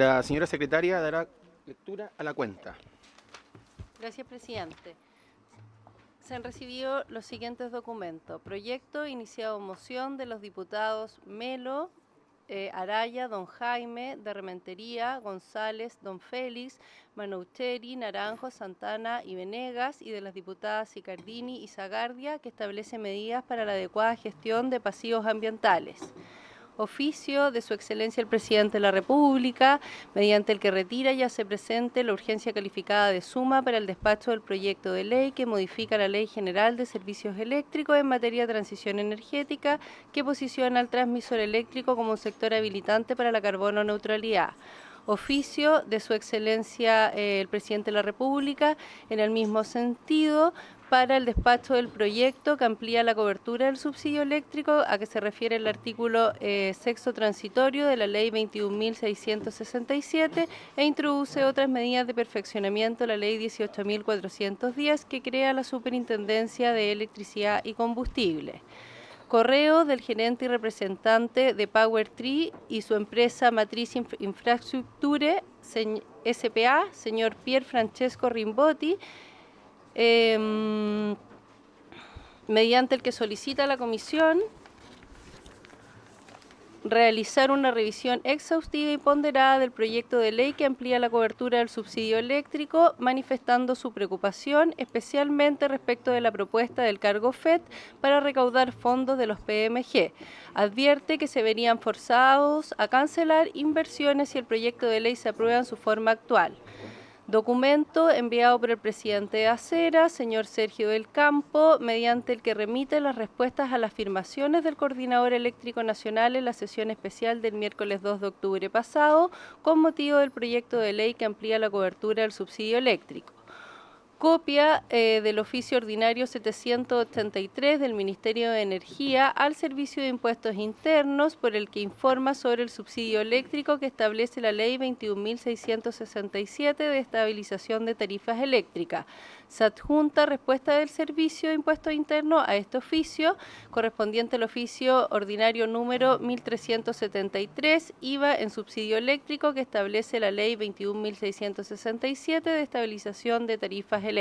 La señora secretaria dará lectura a la cuenta. Gracias, presidente. Se han recibido los siguientes documentos. Proyecto iniciado moción de los diputados Melo, Araya, Don Jaime, de Rementería, González, Don Félix, Manoucheri, Naranjo, Santana y Venegas, y de las diputadas Sicardini y Zagardia, que establece medidas para la adecuada gestión de pasivos ambientales. Oficio de Su Excelencia el Presidente de la República, mediante el que retira y hace presente la urgencia calificada de suma para el despacho del proyecto de ley que modifica la Ley General de Servicios Eléctricos en materia de transición energética, que posiciona al transmisor eléctrico como un sector habilitante para la carbono neutralidad. Oficio de Su Excelencia el Presidente de la República, en el mismo sentido, para el despacho del proyecto que amplía la cobertura del subsidio eléctrico a que se refiere el artículo sexto transitorio de la Ley 21.667 e introduce otras medidas de perfeccionamiento de la Ley 18.410 que crea la Superintendencia de Electricidad y Combustible. Correo del gerente y representante de Power3 y su empresa Matriz Infrastructure S.p.A., señor Pier Francesco Rimbotti, mediante el que solicita a la Comisión realizar una revisión exhaustiva y ponderada del proyecto de ley que amplía la cobertura del subsidio eléctrico, manifestando su preocupación especialmente respecto de la propuesta del cargo FED para recaudar fondos de los PMG. Advierte que se verían forzados a cancelar inversiones si el proyecto de ley se aprueba en su forma actual. Documento enviado por el presidente de Acera, señor Sergio del Campo, mediante el que remite las respuestas a las afirmaciones del Coordinador Eléctrico Nacional en la sesión especial del miércoles 2 de octubre pasado, con motivo del proyecto de ley que amplía la cobertura del subsidio eléctrico. Copia del oficio ordinario 783 del Ministerio de Energía al Servicio de Impuestos Internos, por el que informa sobre el subsidio eléctrico que establece la Ley 21.667 de estabilización de tarifas eléctricas. Se adjunta respuesta del Servicio de Impuestos Internos a este oficio, correspondiente al oficio ordinario número 1373, IVA en subsidio eléctrico, que establece la Ley 21.667 de estabilización de tarifas eléctricas.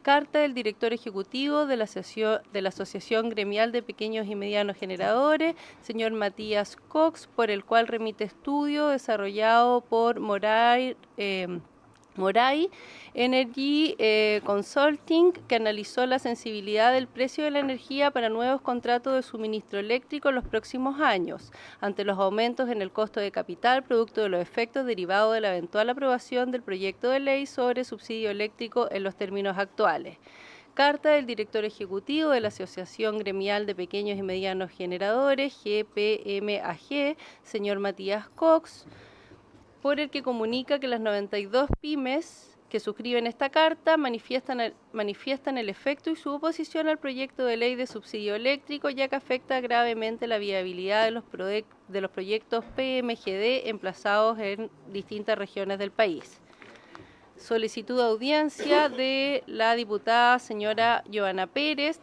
Carta del director ejecutivo de la Asociación Gremial de Pequeños y Medianos Generadores, señor Matías Cox, por el cual remite estudio desarrollado por Moray Energy Consulting, que analizó la sensibilidad del precio de la energía para nuevos contratos de suministro eléctrico en los próximos años, ante los aumentos en el costo de capital producto de los efectos derivados de la eventual aprobación del proyecto de ley sobre subsidio eléctrico en los términos actuales. Carta del director ejecutivo de la Asociación Gremial de Pequeños y Medianos Generadores, GPMAG, señor Matías Cox, por el que comunica que las 92 pymes que suscriben esta carta manifiestan el efecto y su oposición al proyecto de ley de subsidio eléctrico, ya que afecta gravemente la viabilidad de los proyectos PMGD emplazados en distintas regiones del país. Solicitud de audiencia de la diputada señora Joana Pérez,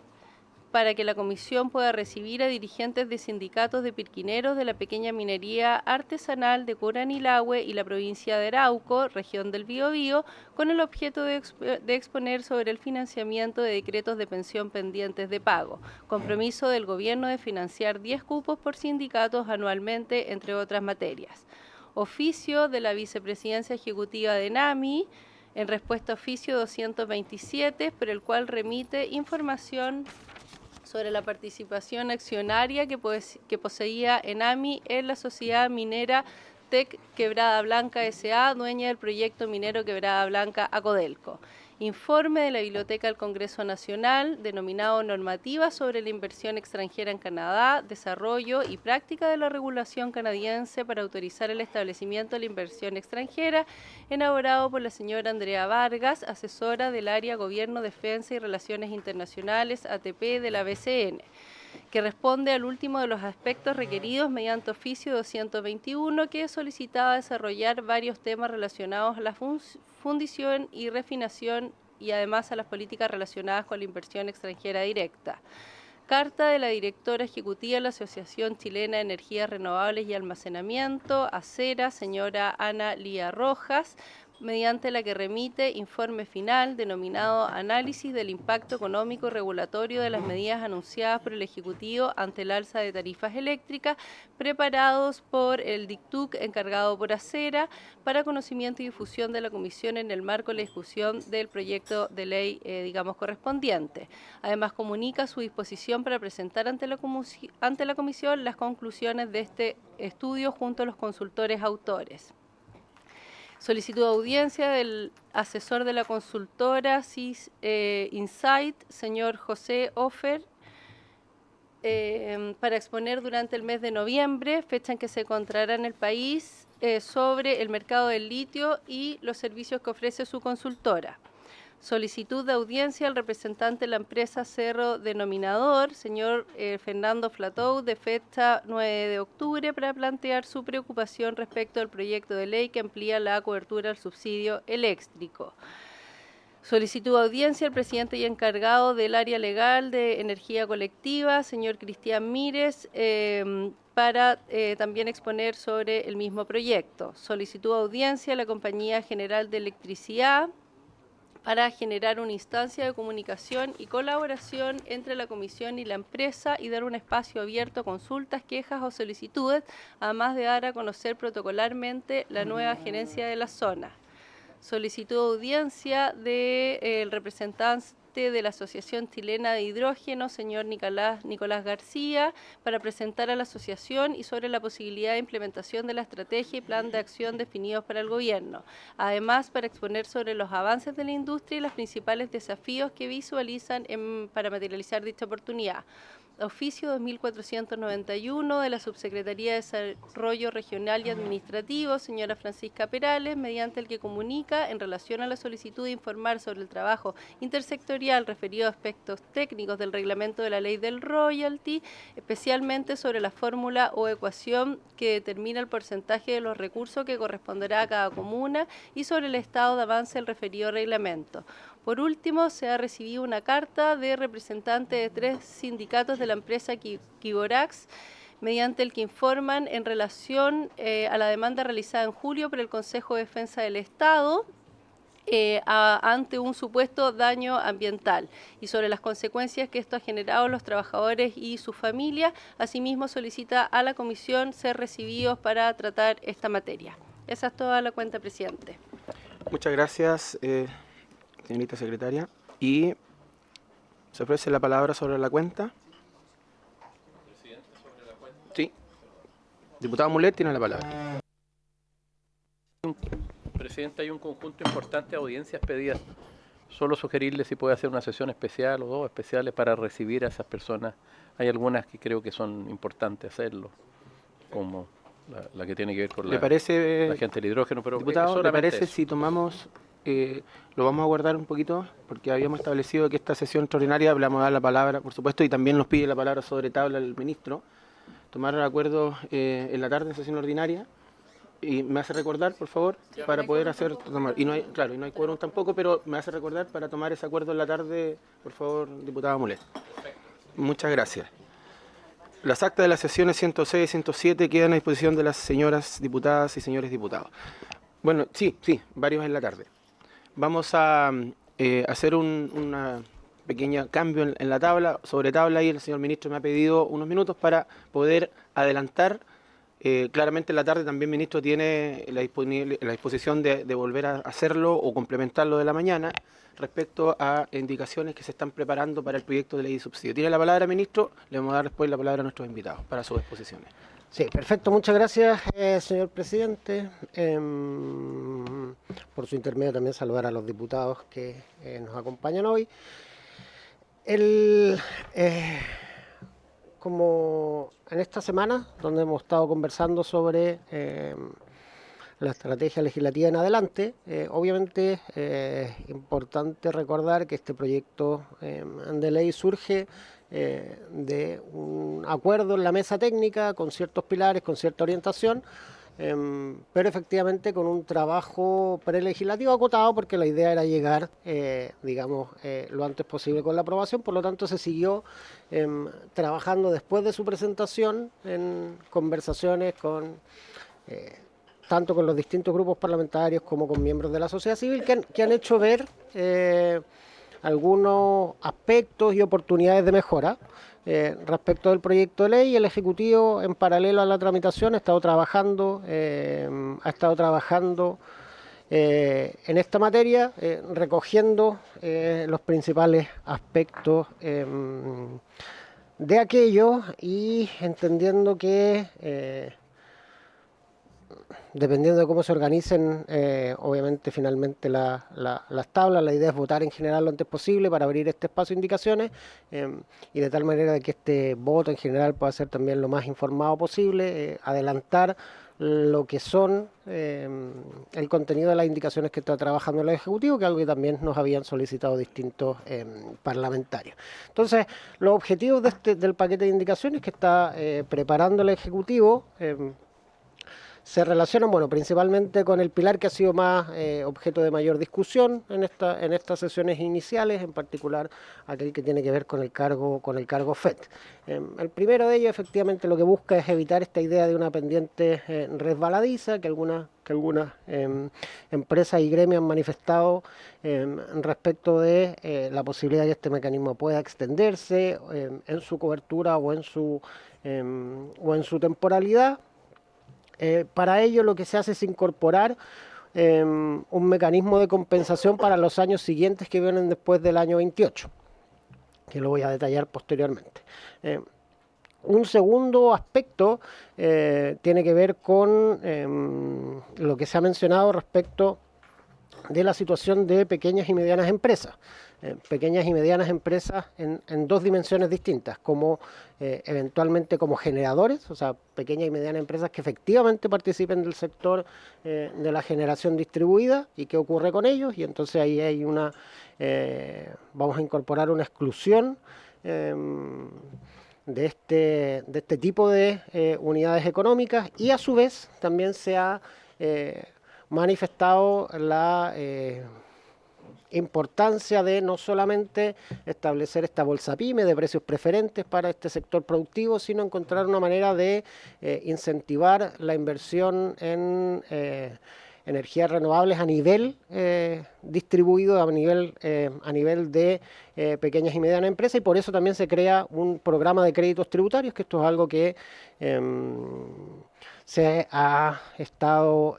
para que la comisión pueda recibir a dirigentes de sindicatos de pirquineros de la pequeña minería artesanal de Curanilahue y la provincia de Arauco, región del Biobío, con el objeto de exponer sobre el financiamiento de decretos de pensión pendientes de pago, compromiso del gobierno de financiar 10 cupos por sindicatos anualmente, entre otras materias. Oficio de la Vicepresidencia Ejecutiva de NAMI, en respuesta a oficio 227, por el cual remite información sobre la participación accionaria que poseía ENAMI en la sociedad minera TEC Quebrada Blanca S.A., dueña del proyecto minero Quebrada Blanca a Codelco. Informe de la Biblioteca del Congreso Nacional, denominado Normativa sobre la inversión extranjera en Canadá, desarrollo y práctica de la regulación canadiense para autorizar el establecimiento de la inversión extranjera, elaborado por la señora Andrea Vargas, asesora del área Gobierno, Defensa y Relaciones Internacionales, ATP de la BCN, que responde al último de los aspectos requeridos mediante oficio 221, que solicitaba desarrollar varios temas relacionados a la fundición y refinación y además a las políticas relacionadas con la inversión extranjera directa. carta de la directora ejecutiva de la Asociación Chilena de Energías Renovables y Almacenamiento, ACERA, señora Ana Lía Rojas, mediante la que remite informe final denominado Análisis del impacto económico y regulatorio de las medidas anunciadas por el Ejecutivo ante el alza de tarifas eléctricas, preparados por el DICTUC encargado por ACERA, para conocimiento y difusión de la Comisión en el marco de la discusión del proyecto de ley, correspondiente. Además, comunica su disposición para presentar ante la Comisión las conclusiones de este estudio junto a los consultores autores. Solicitud de audiencia del asesor de la consultora CIS Insight, señor José Ofer, para exponer durante el mes de noviembre, fecha en que se encontrará en el país, sobre el mercado del litio y los servicios que ofrece su consultora. Solicitud de audiencia al representante de la empresa Cerro Denominador, señor Fernando Flatou, de fecha 9 de octubre, para plantear su preocupación respecto al proyecto de ley que amplía la cobertura al subsidio eléctrico. Solicitud de audiencia al presidente y encargado del área legal de energía colectiva, señor Cristian Mírez, para también exponer sobre el mismo proyecto. Solicitud de audiencia a la Compañía General de Electricidad, para generar una instancia de comunicación y colaboración entre la Comisión y la empresa y dar un espacio abierto a consultas, quejas o solicitudes, además de dar a conocer protocolarmente la nueva gerencia de la zona. Solicitud de audiencia del representante de la Asociación Chilena de Hidrógeno, señor Nicolás García, para presentar a la asociación y sobre la posibilidad de implementación de la estrategia y plan de acción definidos para el gobierno. Además, para exponer sobre los avances de la industria y los principales desafíos que visualizan para materializar dicha oportunidad. Oficio 2491 de la Subsecretaría de Desarrollo Regional y Administrativo, señora Francisca Perales, mediante el que comunica en relación a la solicitud de informar sobre el trabajo intersectorial referido a aspectos técnicos del reglamento de la ley del royalty, especialmente sobre la fórmula o ecuación que determina el porcentaje de los recursos que corresponderá a cada comuna y sobre el estado de avance del referido reglamento. Por último, se ha recibido una carta de representantes de 3 sindicatos de la empresa Kiborax, mediante el que informan en relación a la demanda realizada en julio por el Consejo de Defensa del Estado ante un supuesto daño ambiental y sobre las consecuencias que esto ha generado a los trabajadores y sus familias. Asimismo, solicita a la Comisión ser recibidos para tratar esta materia. Esa es toda la cuenta, presidente. Muchas gracias, señorita secretaria. Y se ofrece la palabra sobre la cuenta. Presidente, sobre la cuenta. Sí. Diputado Mulet tiene la palabra. Presidente, hay un conjunto importante de audiencias pedidas. Solo sugerirle si puede hacer una sesión especial o 2 especiales para recibir a esas personas. Hay algunas que creo que son importantes hacerlo, como la que tiene que ver con la gente del hidrógeno. Pero diputado, ¿le parece si tomamos, lo vamos a guardar un poquito? Porque habíamos establecido que esta sesión extraordinaria, le vamos a dar la palabra, por supuesto, y también nos pide la palabra sobre tabla el ministro. Tomar el acuerdo en la tarde en sesión ordinaria. Y me hace recordar, por favor, para poder hacer... Y no hay, claro, y no hay quórum tampoco, pero me hace recordar para tomar ese acuerdo en la tarde, por favor, diputada Mulet. Muchas gracias. Las actas de las sesiones 106 y 107 quedan a disposición de las señoras diputadas y señores diputados. Bueno, sí, varios en la tarde. Vamos a hacer una pequeña cambio en la tabla, sobre tabla, y el señor ministro me ha pedido unos minutos para poder adelantar. Claramente en la tarde también, ministro, tiene la disposición de volver a hacerlo o complementarlo de la mañana respecto a indicaciones que se están preparando para el proyecto de ley de subsidio. Tiene la palabra, ministro, le vamos a dar después la palabra a nuestros invitados para sus exposiciones. Sí, perfecto, muchas gracias, señor presidente. Por su intermedio también saludar a los diputados que nos acompañan hoy. Como en esta semana, donde hemos estado conversando sobre la estrategia legislativa en adelante, obviamente es importante recordar que este proyecto de ley surge de un acuerdo en la mesa técnica con ciertos pilares, con cierta orientación, pero efectivamente con un trabajo prelegislativo acotado, porque la idea era llegar, digamos, lo antes posible con la aprobación. Por lo tanto, se siguió trabajando después de su presentación en conversaciones con tanto con los distintos grupos parlamentarios como con miembros de la sociedad civil que han hecho ver algunos aspectos y oportunidades de mejora. Respecto del proyecto de ley, el Ejecutivo, en paralelo a la tramitación, ha estado trabajando en esta materia, recogiendo los principales aspectos de aquello y entendiendo que dependiendo de cómo se organicen, obviamente finalmente las tablas, la idea es votar en general lo antes posible para abrir este espacio de indicaciones y de tal manera de que este voto en general pueda ser también lo más informado posible, adelantar lo que son el contenido de las indicaciones que está trabajando el Ejecutivo, que es algo que también nos habían solicitado distintos parlamentarios. Entonces, los objetivos del paquete de indicaciones que está preparando el Ejecutivo se relacionan, bueno, principalmente con el pilar que ha sido más objeto de mayor discusión en estas sesiones iniciales, en particular aquel que tiene que ver con el cargo FED. El primero de ellos, efectivamente, lo que busca es evitar esta idea de una pendiente resbaladiza que algunas empresas y gremios han manifestado respecto de la posibilidad de que este mecanismo pueda extenderse en su cobertura o en su temporalidad. Para ello lo que se hace es incorporar un mecanismo de compensación para los años siguientes que vienen después del año 28, que lo voy a detallar posteriormente. Un segundo aspecto tiene que ver con lo que se ha mencionado respecto de la situación de pequeñas y medianas empresas. Pequeñas y medianas empresas en dos dimensiones distintas, como eventualmente como generadores, o sea, pequeñas y medianas empresas que efectivamente participen del sector de la generación distribuida y qué ocurre con ellos, y entonces ahí hay vamos a incorporar una exclusión de este tipo de unidades económicas, y a su vez también se ha manifestado la importancia de no solamente establecer esta bolsa PYME de precios preferentes para este sector productivo, sino encontrar una manera de incentivar la inversión en energías renovables a nivel distribuido, a nivel de pequeñas y medianas empresas, y por eso también se crea un programa de créditos tributarios, que esto es algo que se ha estado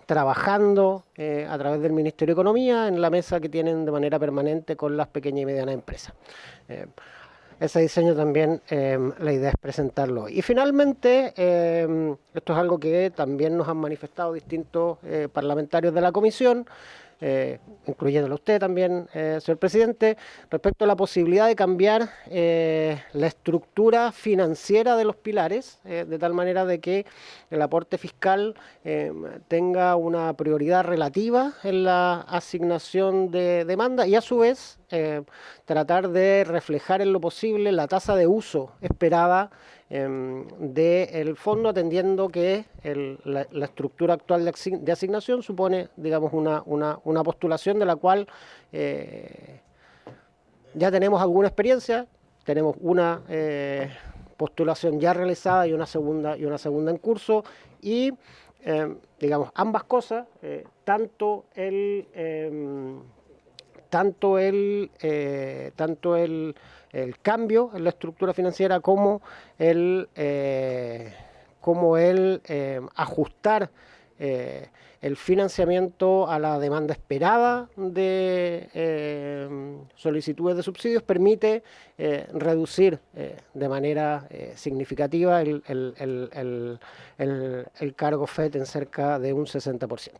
trabajando a través del Ministerio de Economía en la mesa que tienen de manera permanente con las pequeñas y medianas empresas. Ese diseño también la idea es presentarlo. Y finalmente, esto es algo que también nos han manifestado distintos parlamentarios de la comisión, incluyéndolo usted también, señor presidente, respecto a la posibilidad de cambiar la estructura financiera de los pilares, de tal manera de que el aporte fiscal tenga una prioridad relativa en la asignación de demanda, y a su vez tratar de reflejar en lo posible la tasa de uso esperada del fondo, atendiendo que la estructura actual de asignación supone, digamos, una postulación de la cual ya tenemos alguna experiencia, tenemos una postulación ya realizada y una segunda en curso, y digamos, ambas cosas, tanto el cambio en la estructura financiera como el ajustar el financiamiento a la demanda esperada de solicitudes de subsidios, permite reducir de manera significativa el cargo FED en cerca de un 60%.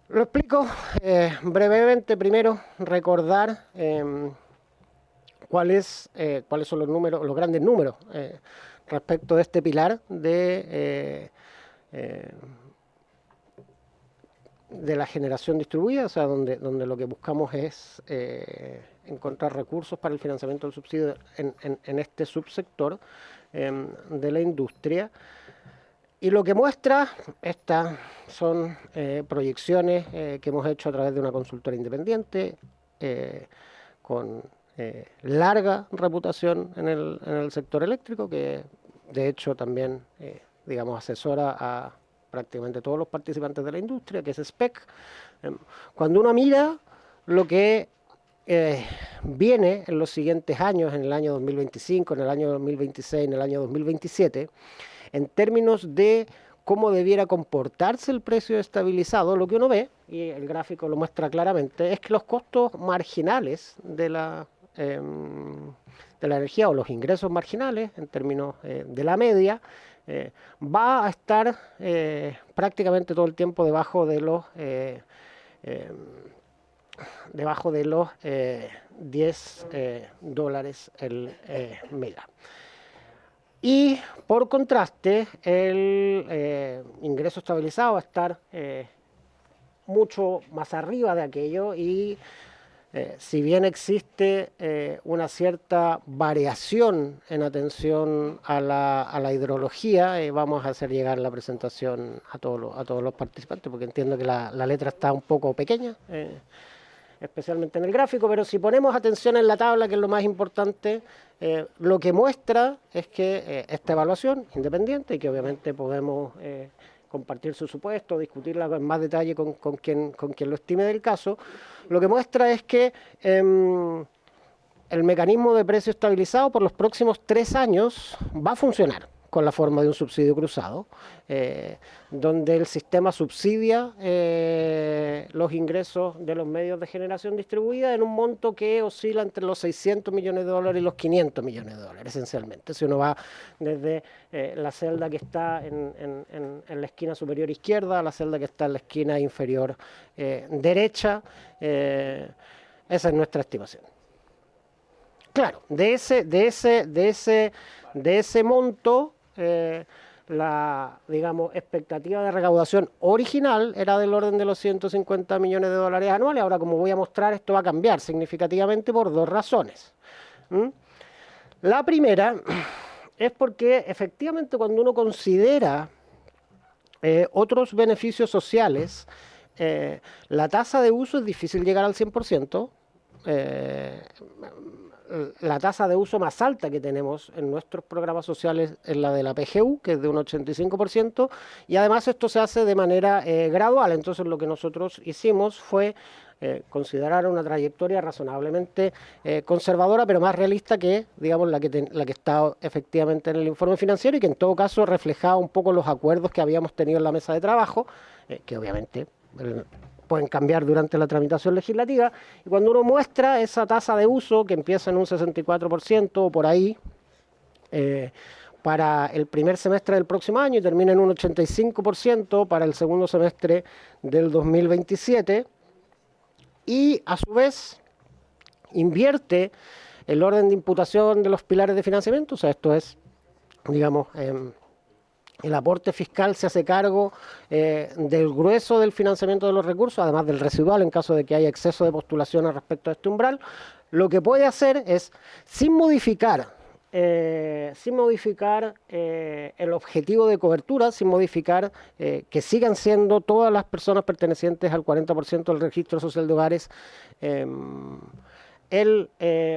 Lo explico brevemente. Primero, recordar cuáles son los grandes números respecto de este pilar de la generación distribuida, o sea, donde lo que buscamos es encontrar recursos para el financiamiento del subsidio en este subsector de la industria. Y lo que muestra, estas son proyecciones que hemos hecho a través de una consultora independiente con larga reputación en el sector eléctrico, que de hecho también, digamos, asesora a prácticamente todos los participantes de la industria, que es SPEC. Cuando uno mira lo que viene en los siguientes años, en el año 2025, en el año 2026, en el año 2027, en términos de cómo debiera comportarse el precio estabilizado, lo que uno ve, y el gráfico lo muestra claramente, es que los costos marginales de la energía o los ingresos marginales en términos de la media va a estar prácticamente todo el tiempo debajo de los 10 dólares el mega. Y por contraste, el ingreso estabilizado va a estar mucho más arriba de aquello y si bien existe una cierta variación en atención a la hidrología, vamos a hacer llegar la presentación a todos los participantes, porque entiendo que la letra está un poco pequeña, especialmente en el gráfico, pero si ponemos atención en la tabla, que es lo más importante, lo que muestra es que esta evaluación independiente, y que obviamente podemos compartir su supuesto, discutirla en más detalle con quien lo estime del caso, lo que muestra es que el mecanismo de precio estabilizado por los próximos 3 años va a funcionar con la forma de un subsidio cruzado, donde el sistema subsidia los ingresos de los medios de generación distribuida en un monto que oscila entre los 600 millones de dólares y los 500 millones de dólares, esencialmente. Si uno va desde la celda que está en la esquina superior izquierda a la celda que está en la esquina inferior derecha, esa es nuestra estimación. Claro, de ese monto, la, digamos, expectativa de recaudación original era del orden de los 150 millones de dólares anuales. Ahora, como voy a mostrar, esto va a cambiar significativamente por 2 razones. La primera es porque efectivamente cuando uno considera otros beneficios sociales, la tasa de uso es difícil llegar al 100%. La tasa de uso más alta que tenemos en nuestros programas sociales es la de la PGU, que es de un 85%, y además esto se hace de manera gradual. Entonces lo que nosotros hicimos fue considerar una trayectoria razonablemente conservadora, pero más realista que, digamos, la que está efectivamente en el informe financiero, y que en todo caso reflejaba un poco los acuerdos que habíamos tenido en la mesa de trabajo, que obviamente pueden cambiar durante la tramitación legislativa, y cuando uno muestra esa tasa de uso que empieza en un 64% o por ahí, para el primer semestre del próximo año y termina en un 85% para el segundo semestre del 2027, y a su vez invierte el orden de imputación de los pilares de financiamiento, o sea, esto es, digamos, el aporte fiscal se hace cargo del grueso del financiamiento de los recursos, además del residual en caso de que haya exceso de postulaciones respecto a este umbral. Lo que puede hacer es, sin modificar el objetivo de cobertura, sin modificar que sigan siendo todas las personas pertenecientes al 40% del registro social de hogares el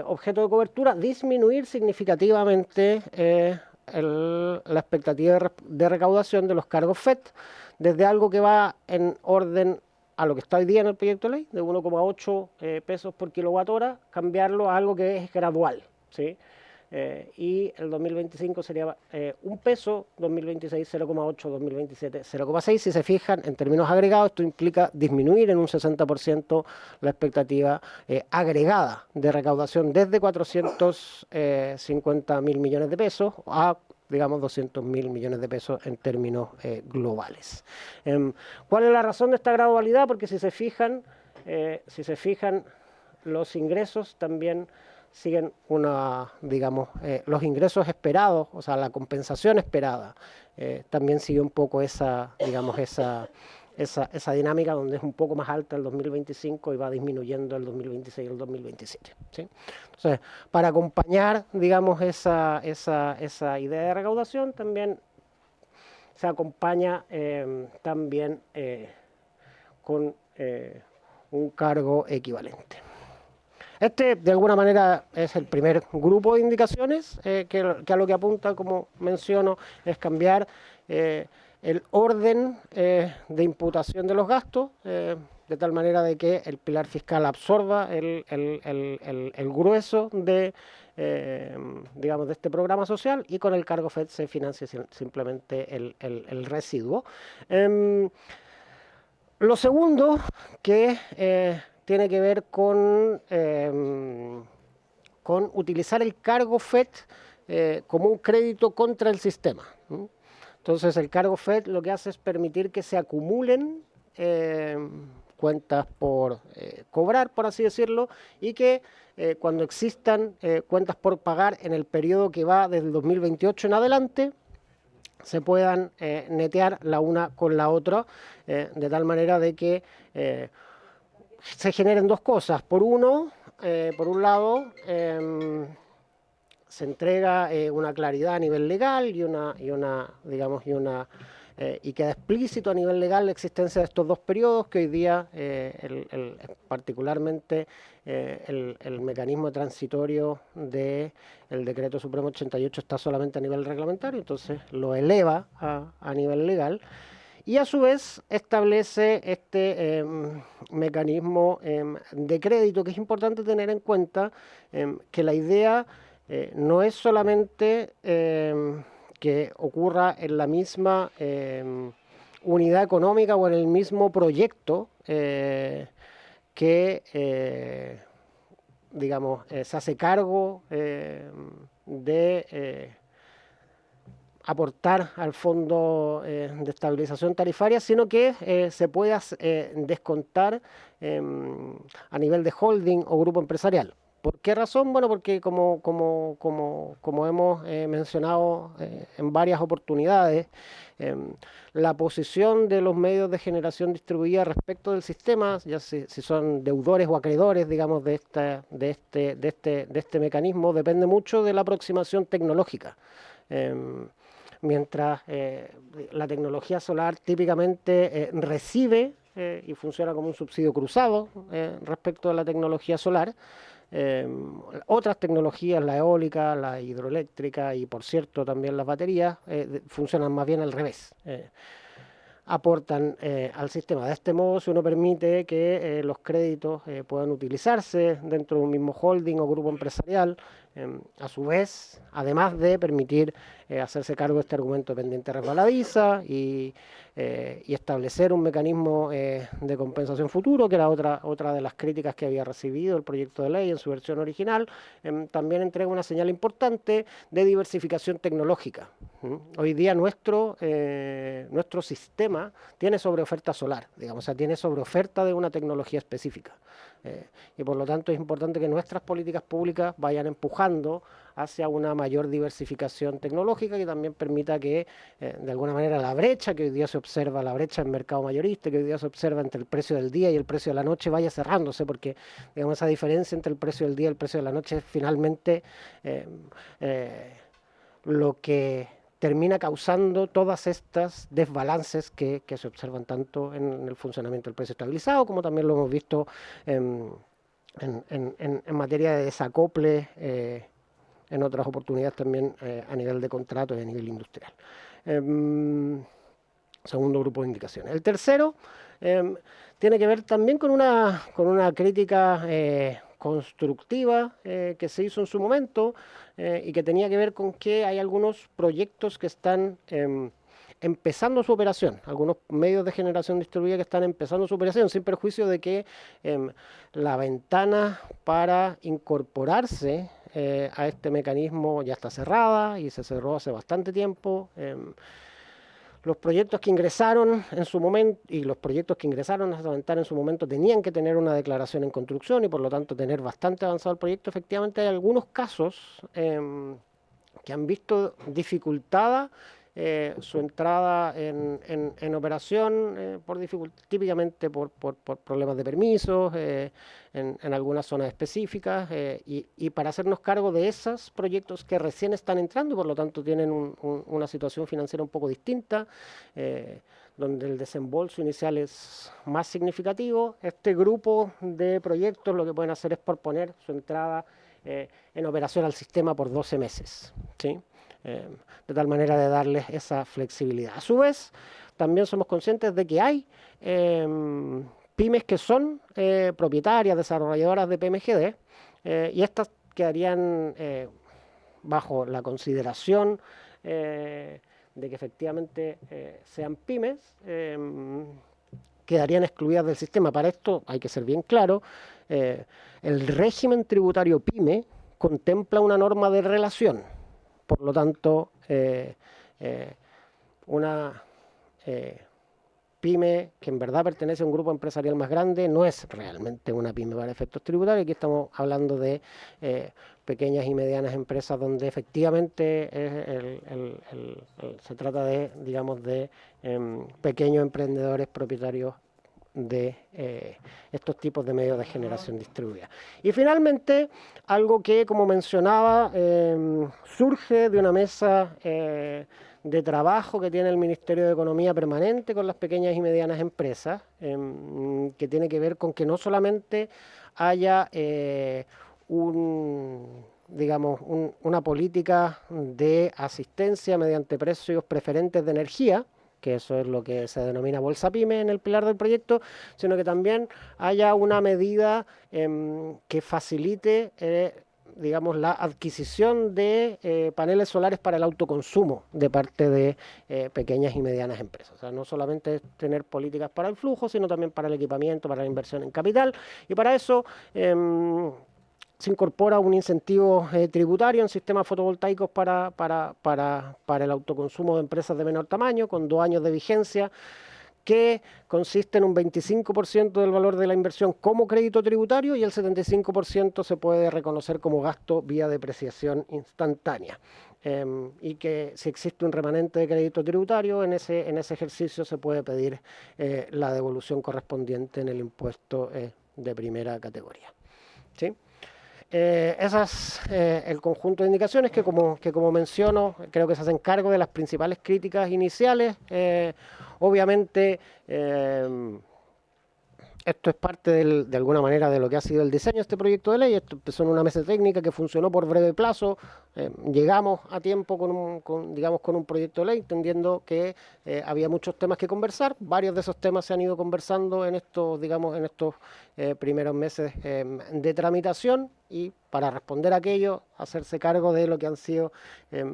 objeto de cobertura, disminuir significativamente la expectativa de recaudación de los cargos FET, desde algo que va en orden a lo que está hoy día en el proyecto de ley, de 1,8 pesos por kilowatt hora, cambiarlo a algo que es gradual, ¿sí? Y el 2025 sería 1 peso, 2026 0,8, 2027 0,6. Si se fijan, en términos agregados, esto implica disminuir en un 60% la expectativa agregada de recaudación desde 450.000 millones de pesos a, digamos, 200.000 millones de pesos en términos globales. ¿Cuál es la razón de esta gradualidad? Porque si se fijan, los ingresos también siguen los ingresos esperados, o sea, la compensación esperada, también sigue un poco esa dinámica, donde es un poco más alta el 2025 y va disminuyendo el 2026 y el 2027, ¿sí? Entonces, para acompañar, digamos, esa idea de recaudación, también se acompaña también con un cargo equivalente. Este, de alguna manera, es el primer grupo de indicaciones que a lo que apunta, como menciono, es cambiar el orden de imputación de los gastos, de tal manera de que el pilar fiscal absorba el grueso de, digamos, de este programa social, y con el cargo FED se financie simplemente el residuo. Lo segundo que tiene que ver con utilizar el cargo FED como un crédito contra el sistema. Entonces, el cargo FED lo que hace es permitir que se acumulen cuentas por cobrar, por así decirlo, y que cuando existan cuentas por pagar en el periodo que va desde el 2028 en adelante, se puedan netear la una con la otra, de tal manera de que se generen dos cosas. Por un lado, se entrega una claridad a nivel legal y queda explícito a nivel legal la existencia de estos dos periodos, que hoy día particularmente el mecanismo transitorio del Decreto Supremo 88 está solamente a nivel reglamentario, entonces lo eleva a nivel legal. Y a su vez establece este mecanismo de crédito, que es importante tener en cuenta que la idea no es solamente que ocurra en la misma unidad económica o en el mismo proyecto digamos, se hace cargo de aportar al fondo de estabilización tarifaria, sino que se pueda descontar a nivel de holding o grupo empresarial. ¿Por qué razón? Bueno, porque como hemos mencionado en varias oportunidades, la posición de los medios de generación distribuida respecto del sistema, ya si son deudores o acreedores, digamos, de este mecanismo, depende mucho de la aproximación tecnológica. Mientras la tecnología solar típicamente recibe y funciona como un subsidio cruzado respecto a la tecnología solar, otras tecnologías, la eólica, la hidroeléctrica y, por cierto, también las baterías, funcionan más bien al revés. Aportan al sistema. De este modo, si uno permite que los créditos puedan utilizarse dentro de un mismo holding o grupo empresarial, a su vez, además de permitir hacerse cargo de este argumento de pendiente resbaladiza y establecer un mecanismo de compensación futuro, que era otra de las críticas que había recibido el proyecto de ley en su versión original, también entrega una señal importante de diversificación tecnológica. Hoy día nuestro sistema tiene sobreoferta solar, digamos, o sea, tiene sobreoferta de una tecnología específica. Y por lo tanto es importante que nuestras políticas públicas vayan empujando hacia una mayor diversificación tecnológica, que también permita que, de alguna manera, la brecha que hoy día se observa, la brecha en mercado mayorista, que hoy día se observa entre el precio del día y el precio de la noche, vaya cerrándose, porque, digamos, esa diferencia entre el precio del día y el precio de la noche es finalmente lo que termina causando todas estas desbalances que se observan tanto en el funcionamiento del precio estabilizado, como también lo hemos visto en materia de desacople en otras oportunidades también a nivel de contrato y a nivel industrial. Segundo grupo de indicaciones. El tercero tiene que ver también con una crítica constructiva que se hizo en su momento y que tenía que ver con que hay algunos proyectos que están empezando su operación, algunos medios de generación distribuida que están empezando su operación, sin perjuicio de que la ventana para incorporarse a este mecanismo ya está cerrada y se cerró hace bastante tiempo. Los proyectos que ingresaron en su momento y los proyectos que ingresaron a esa ventana en su momento tenían que tener una declaración en construcción y por lo tanto tener bastante avanzado el proyecto. Efectivamente hay algunos casos que han visto dificultada su entrada en operación típicamente por problemas de permisos, en algunas zonas específicas, y para hacernos cargo de esos proyectos que recién están entrando y por lo tanto tienen una situación financiera un poco distinta, donde el desembolso inicial es más significativo. Este grupo de proyectos lo que pueden hacer es posponer su entrada en operación al sistema por 12 meses, ¿sí? De tal manera de darles esa flexibilidad. A su vez, también somos conscientes de que hay pymes que son propietarias, desarrolladoras de PMGD, y estas quedarían bajo la consideración de que efectivamente sean pymes, quedarían excluidas del sistema. Para esto hay que ser bien claro, el régimen tributario PYME contempla una norma de relación. Por lo tanto, una pyme que en verdad pertenece a un grupo empresarial más grande no es realmente una pyme para efectos tributarios. Aquí estamos hablando de pequeñas y medianas empresas donde efectivamente se trata de, digamos, de pequeños emprendedores propietarios de estos tipos de medios de generación distribuida. Y finalmente, algo que, como mencionaba, surge de una mesa de trabajo que tiene el Ministerio de Economía permanente con las pequeñas y medianas empresas, que tiene que ver con que no solamente haya una política de asistencia mediante precios preferentes de energía, que eso es lo que se denomina Bolsa PYME en el pilar del proyecto, sino que también haya una medida que facilite digamos, la adquisición de paneles solares para el autoconsumo de parte de pequeñas y medianas empresas. O sea, no solamente tener políticas para el flujo, sino también para el equipamiento, para la inversión en capital, y para eso se incorpora un incentivo tributario en sistemas fotovoltaicos para el autoconsumo de empresas de menor tamaño, con 2 años de vigencia, que consiste en un 25% del valor de la inversión como crédito tributario y el 75% se puede reconocer como gasto vía depreciación instantánea. Y que si existe un remanente de crédito tributario, en ese ejercicio se puede pedir la devolución correspondiente en el impuesto de primera categoría, ¿sí? Esas el conjunto de indicaciones que como menciono, creo que se hacen cargo de las principales críticas iniciales. Obviamente, esto es parte de alguna manera de lo que ha sido el diseño de este proyecto de ley. Esto empezó en una mesa técnica que funcionó por breve plazo. Llegamos a tiempo con un proyecto de ley, entendiendo que había muchos temas que conversar. Varios de esos temas se han ido conversando en estos primeros meses de tramitación, y para responder a aquello, hacerse cargo de lo que han sido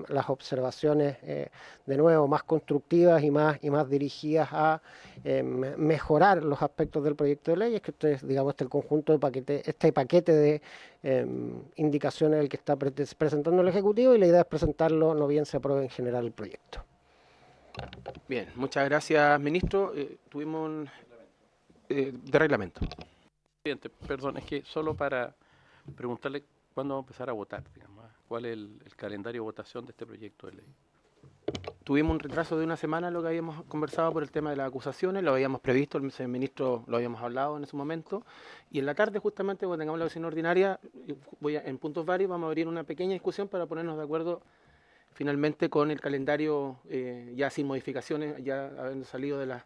las observaciones, de nuevo, más constructivas y más dirigidas a mejorar los aspectos del proyecto de ley. Es que el conjunto de paquete de indicaciones el que está presentando el Ejecutivo, y la idea es presentarlo, no bien se apruebe en general el proyecto. Bien, muchas gracias, ministro. Tuvimos un de reglamento. Presidente, perdón, es que solo para preguntarle cuándo vamos a empezar a votar, digamos, cuál es el calendario de votación de este proyecto de ley. Tuvimos un retraso de una semana, lo que habíamos conversado por el tema de las acusaciones, lo habíamos previsto, el ministro lo habíamos hablado en ese momento, y en la tarde justamente cuando tengamos la sesión ordinaria, en puntos varios vamos a abrir una pequeña discusión para ponernos de acuerdo finalmente con el calendario ya sin modificaciones, ya habiendo salido de las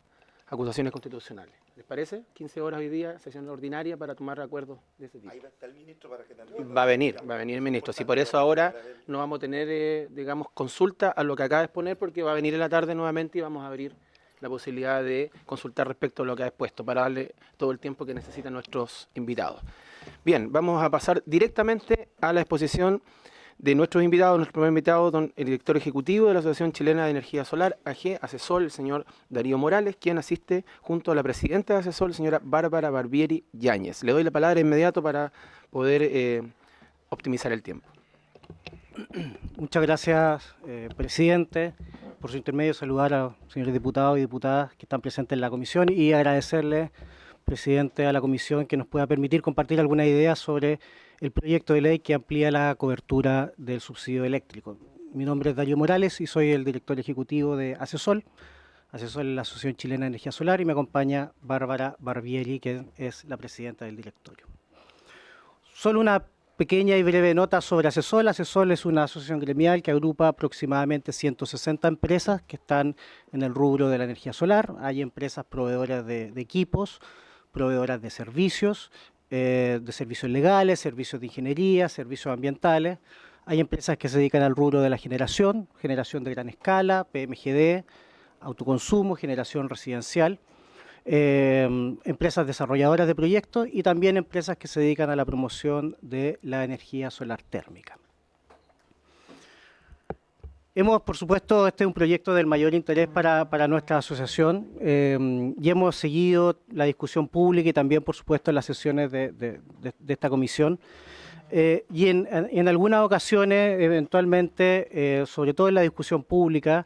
acusaciones constitucionales. ¿Les parece? 15 horas hoy día, sesión ordinaria para tomar acuerdos de ese tipo. Ahí va a estar el ministro para que también... Va a venir el ministro. Si por eso ahora no vamos a tener, consulta a lo que acaba de exponer, porque va a venir en la tarde nuevamente y vamos a abrir la posibilidad de consultar respecto a lo que ha expuesto para darle todo el tiempo que necesitan nuestros invitados. Bien, vamos a pasar directamente a la exposición de nuestros invitados. Nuestro primer invitado, el director ejecutivo de la Asociación Chilena de Energía Solar, AG, ACESOL, el señor Darío Morales, quien asiste junto a la presidenta de ACESOL, señora Bárbara Barbieri Yáñez. Le doy la palabra inmediato para poder optimizar el tiempo. Muchas gracias, presidente. Por su intermedio, saludar a los señores diputados y diputadas que están presentes en la comisión y agradecerle, presidente, a la comisión que nos pueda permitir compartir algunas ideas sobre el proyecto de ley que amplía la cobertura del subsidio eléctrico. Mi nombre es Darío Morales y soy el director ejecutivo de ACESOL. ACESOL es la Asociación Chilena de Energía Solar y me acompaña Bárbara Barbieri, que es la presidenta del directorio. Solo una pequeña y breve nota sobre ACESOL. ACESOL es una asociación gremial que agrupa aproximadamente 160 empresas que están en el rubro de la energía solar. Hay empresas proveedoras de equipos, proveedoras de servicios legales, servicios de ingeniería, servicios ambientales. Hay empresas que se dedican al rubro de la generación de gran escala, PMGD, autoconsumo, generación residencial. Empresas desarrolladoras de proyectos y también empresas que se dedican a la promoción de la energía solar térmica. Por supuesto, este es un proyecto del mayor interés para nuestra asociación y hemos seguido la discusión pública y también, por supuesto, las sesiones de esta comisión. Y en algunas ocasiones, eventualmente, sobre todo en la discusión pública,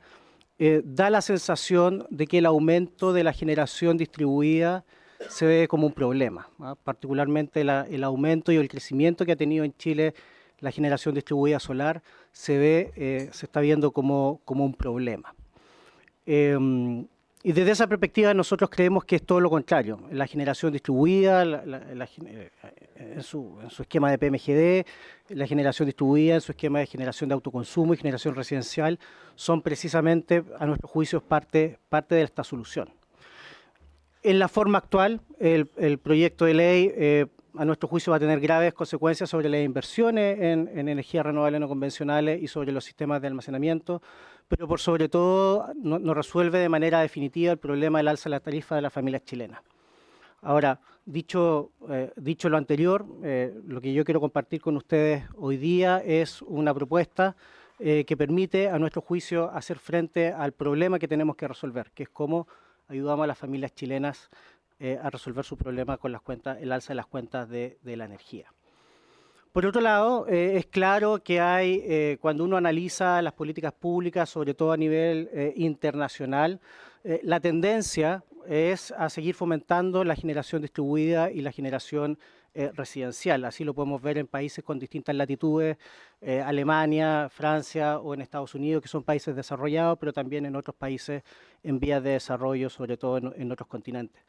da la sensación de que el aumento de la generación distribuida se ve como un problema, ¿no? Particularmente el aumento y el crecimiento que ha tenido en Chile la generación distribuida solar se está viendo como un problema. Y desde esa perspectiva nosotros creemos que es todo lo contrario. La generación distribuida, en su esquema de PMGD, la generación distribuida en su esquema de generación de autoconsumo y generación residencial son precisamente, a nuestro juicio, parte de esta solución. En la forma actual, el proyecto de ley, a nuestro juicio, va a tener graves consecuencias sobre las inversiones en energías renovables no convencionales y sobre los sistemas de almacenamiento, pero por sobre todo no resuelve de manera definitiva el problema del alza de la tarifa de las familias chilenas. Ahora, dicho lo anterior, lo que yo quiero compartir con ustedes hoy día es una propuesta que permite, a nuestro juicio, hacer frente al problema que tenemos que resolver, que es cómo ayudamos a las familias chilenas a resolver su problema con el alza de las cuentas de la energía. Por otro lado, es claro que cuando uno analiza las políticas públicas, sobre todo a nivel internacional, la tendencia es a seguir fomentando la generación distribuida y la generación residencial. Así lo podemos ver en países con distintas latitudes, Alemania, Francia o en Estados Unidos, que son países desarrollados, pero también en otros países en vías de desarrollo, sobre todo en otros continentes.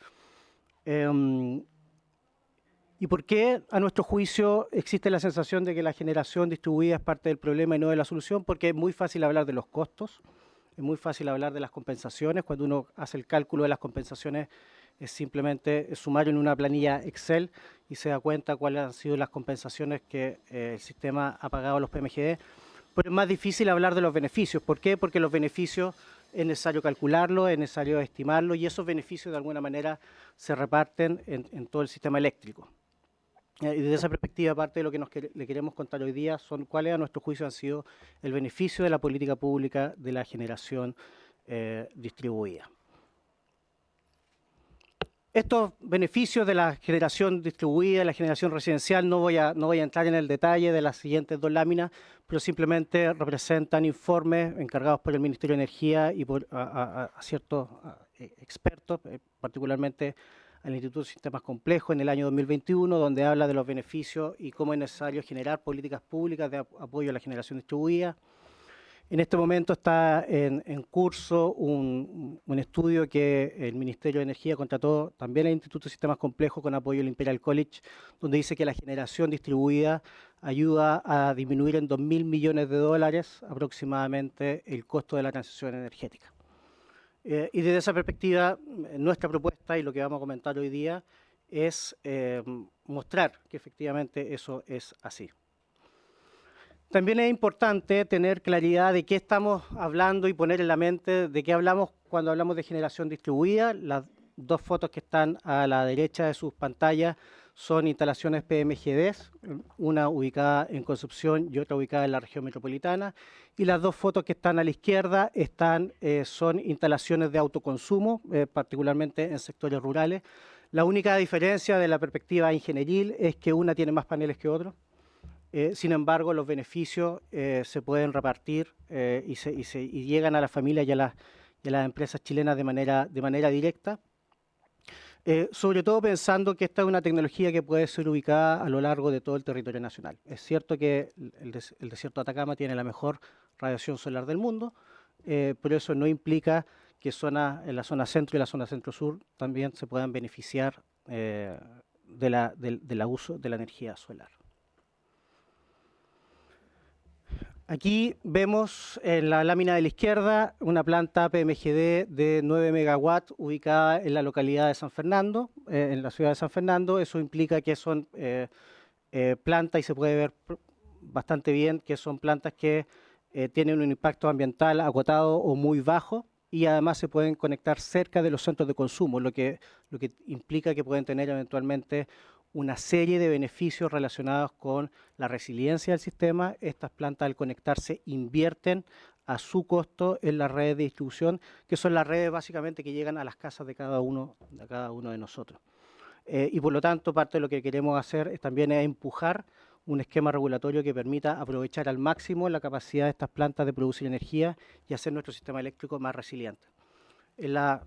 ¿Y por qué, a nuestro juicio, existe la sensación de que la generación distribuida es parte del problema y no de la solución? Porque es muy fácil hablar de los costos, es muy fácil hablar de las compensaciones. Cuando uno hace el cálculo de las compensaciones, es simplemente sumar en una planilla Excel y se da cuenta cuáles han sido las compensaciones que el sistema ha pagado a los PMGD. Pero es más difícil hablar de los beneficios. ¿Por qué? Porque los beneficios es necesario calcularlos, es necesario estimarlos y esos beneficios de alguna manera se reparten en todo el sistema eléctrico. Y desde esa perspectiva, parte de lo que le queremos contar hoy día son cuáles a nuestro juicio han sido el beneficio de la política pública de la generación distribuida. Estos beneficios de la generación distribuida, de la generación residencial, no voy a entrar en el detalle de las siguientes dos láminas, pero simplemente representan informes encargados por el Ministerio de Energía y por ciertos expertos, particularmente al Instituto de Sistemas Complejos en el año 2021, donde habla de los beneficios y cómo es necesario generar políticas públicas de apoyo a la generación distribuida. En este momento está en curso un estudio que el Ministerio de Energía contrató también al Instituto de Sistemas Complejos con apoyo del Imperial College, donde dice que la generación distribuida ayuda a disminuir en $2.000 millones aproximadamente el costo de la transición energética. Y desde esa perspectiva, nuestra propuesta y lo que vamos a comentar hoy día es mostrar que efectivamente eso es así. También es importante tener claridad de qué estamos hablando y poner en la mente de qué hablamos cuando hablamos de generación distribuida. Las dos fotos que están a la derecha de sus pantallas son instalaciones PMGDs, una ubicada en Concepción y otra ubicada en la región metropolitana. Y las dos fotos que están a la izquierda son instalaciones de autoconsumo, particularmente en sectores rurales. La única diferencia de la perspectiva ingenieril es que una tiene más paneles que otra. Sin embargo, los beneficios se pueden repartir y llegan a las familias y a las empresas chilenas de manera directa. Sobre todo pensando que esta es una tecnología que puede ser ubicada a lo largo de todo el territorio nacional. Es cierto que el desierto de Atacama tiene la mejor radiación solar del mundo, pero eso no implica que en la zona centro y la zona centro-sur también se puedan beneficiar del uso de la energía solar. Aquí vemos en la lámina de la izquierda una planta PMGD de 9 megawatts ubicada en la localidad de San Fernando, en la ciudad de San Fernando. Eso implica que son plantas, y se puede ver bastante bien, que son plantas que tienen un impacto ambiental acotado o muy bajo, y además se pueden conectar cerca de los centros de consumo, lo que implica que pueden tener eventualmente una serie de beneficios relacionados con la resiliencia del sistema. Estas plantas, al conectarse, invierten a su costo en las redes de distribución, que son las redes básicamente que llegan a las casas de cada uno de nosotros. Y por lo tanto, parte de lo que queremos hacer también es empujar un esquema regulatorio que permita aprovechar al máximo la capacidad de estas plantas de producir energía y hacer nuestro sistema eléctrico más resiliente. En la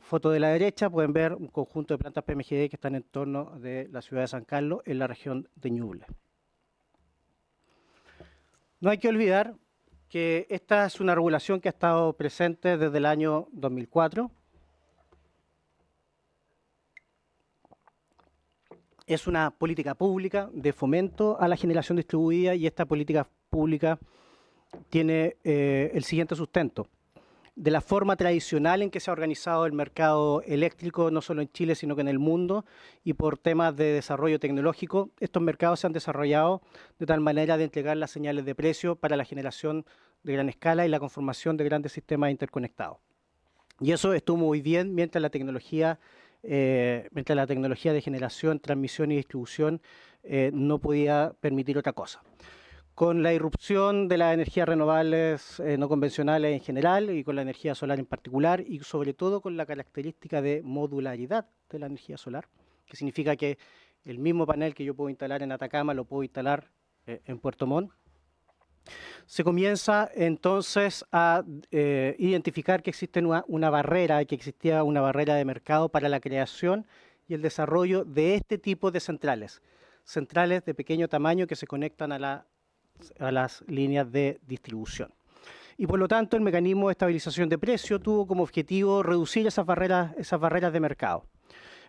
foto de la derecha pueden ver un conjunto de plantas PMGD que están en torno de la ciudad de San Carlos, en la región de Ñuble. No hay que olvidar que esta es una regulación que ha estado presente desde el año 2004. Es una política pública de fomento a la generación distribuida, y esta política pública tiene el siguiente sustento. De la forma tradicional en que se ha organizado el mercado eléctrico, no solo en Chile, sino que en el mundo, y por temas de desarrollo tecnológico, estos mercados se han desarrollado de tal manera de entregar las señales de precio para la generación de gran escala y la conformación de grandes sistemas interconectados. Y eso estuvo muy bien mientras la tecnología de generación, transmisión y distribución no podía permitir otra cosa. Con la irrupción de las energías renovables no convencionales en general, y con la energía solar en particular, y sobre todo con la característica de modularidad de la energía solar, que significa que el mismo panel que yo puedo instalar en Atacama lo puedo instalar en Puerto Montt, se comienza entonces a identificar que existe una barrera, que existía una barrera de mercado para la creación y el desarrollo de este tipo de centrales de pequeño tamaño que se conectan a las líneas de distribución. Y por lo tanto, el mecanismo de estabilización de precio tuvo como objetivo reducir esas barreras de mercado.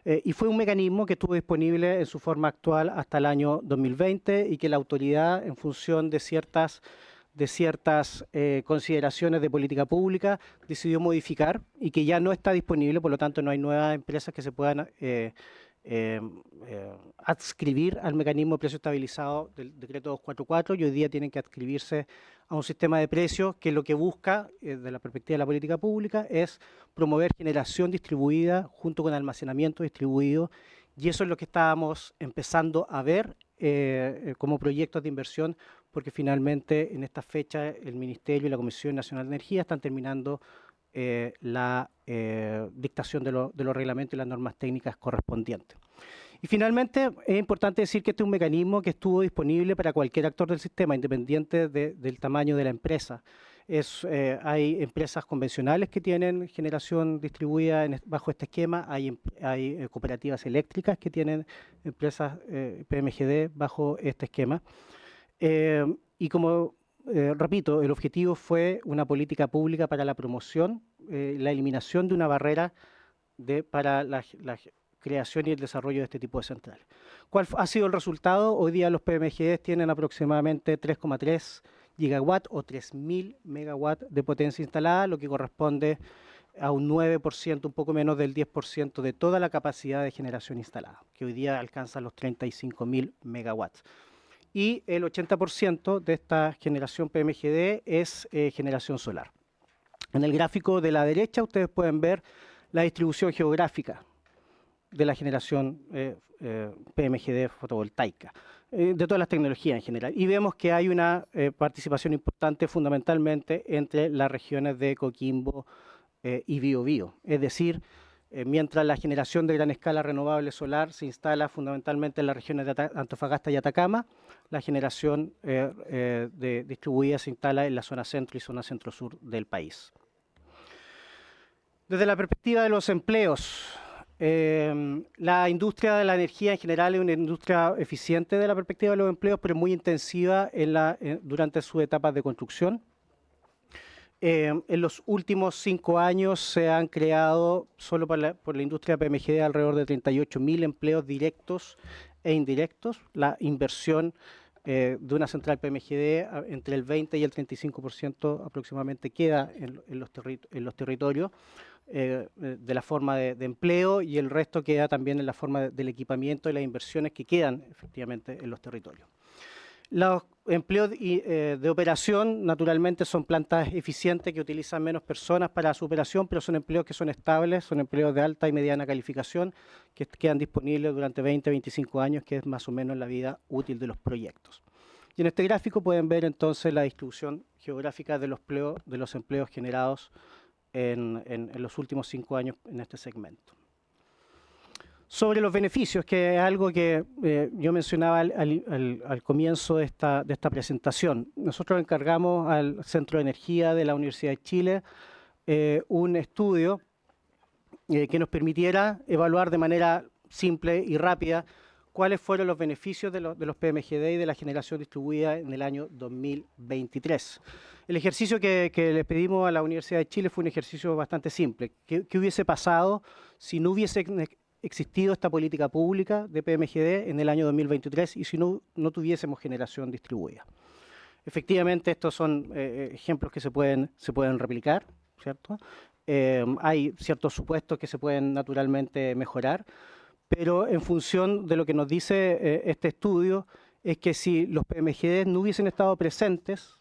Y fue un mecanismo que estuvo disponible en su forma actual hasta el año 2020, y que la autoridad, en función de ciertas consideraciones de política pública, decidió modificar, y que ya no está disponible. Por lo tanto, no hay nuevas empresas que se puedan adscribir al mecanismo de precio estabilizado del decreto 244, y hoy día tienen que adscribirse a un sistema de precios que lo que busca, desde la perspectiva de la política pública, es promover generación distribuida junto con almacenamiento distribuido, y eso es lo que estábamos empezando a ver como proyectos de inversión, porque finalmente en esta fecha el Ministerio y la Comisión Nacional de Energía están terminando la dictación de los reglamentos y las normas técnicas correspondientes. Y finalmente es importante decir que este es un mecanismo que estuvo disponible para cualquier actor del sistema, independiente del tamaño de la empresa. Hay empresas convencionales que tienen generación distribuida bajo este esquema, hay cooperativas eléctricas que tienen empresas PMGD bajo este esquema. Y como repito, el objetivo fue una política pública para la promoción, la eliminación de una barrera para la creación y el desarrollo de este tipo de centrales. ¿Cuál ha sido el resultado? Hoy día los PMGD tienen aproximadamente 3,3 gigawatts o 3.000 megawatts de potencia instalada, lo que corresponde a un 9%, un poco menos del 10% de toda la capacidad de generación instalada, que hoy día alcanza los 35.000 megawatts. Y el 80% de esta generación PMGD es generación solar. En el gráfico de la derecha ustedes pueden ver la distribución geográfica de la generación PMGD fotovoltaica, de todas las tecnologías en general. Y vemos que hay una participación importante fundamentalmente entre las regiones de Coquimbo y Biobío. Es decir, mientras la generación de gran escala renovable solar se instala fundamentalmente en las regiones de Antofagasta y Atacama, la generación distribuida se instala en la zona centro y zona centro-sur del país. Desde la perspectiva de los empleos, La industria de la energía en general es una industria eficiente de la perspectiva de los empleos, pero muy intensiva durante sus etapas de construcción. En los últimos 5 años se han creado, solo por la industria PMGD, alrededor de 38.000 empleos directos e indirectos. La inversión de una central PMGD entre el 20 y el 35% aproximadamente queda en los territorios de la forma de empleo, y el resto queda también en la forma del equipamiento y las inversiones que quedan efectivamente en los territorios. Los empleos de operación, naturalmente, son plantas eficientes que utilizan menos personas para su operación, pero son empleos que son estables, son empleos de alta y mediana calificación que quedan disponibles durante 20, 25 años, que es más o menos la vida útil de los proyectos. Y en este gráfico pueden ver entonces la distribución geográfica de los empleos generados en los últimos 5 años en este segmento. Sobre los beneficios, que es algo que yo mencionaba al comienzo de esta presentación. Nosotros encargamos al Centro de Energía de la Universidad de Chile un estudio que nos permitiera evaluar de manera simple y rápida cuáles fueron los beneficios de los PMGD y de la generación distribuida en el año 2023. El ejercicio que le pedimos a la Universidad de Chile fue un ejercicio bastante simple. ¿Qué hubiese pasado si no hubiese existido esta política pública de PMGD en el año 2023 y si no tuviésemos generación distribuida? Efectivamente, estos son ejemplos que se pueden replicar, ¿cierto? Hay ciertos supuestos que se pueden naturalmente mejorar, pero en función de lo que nos dice este estudio, es que si los PMGD no hubiesen estado presentes,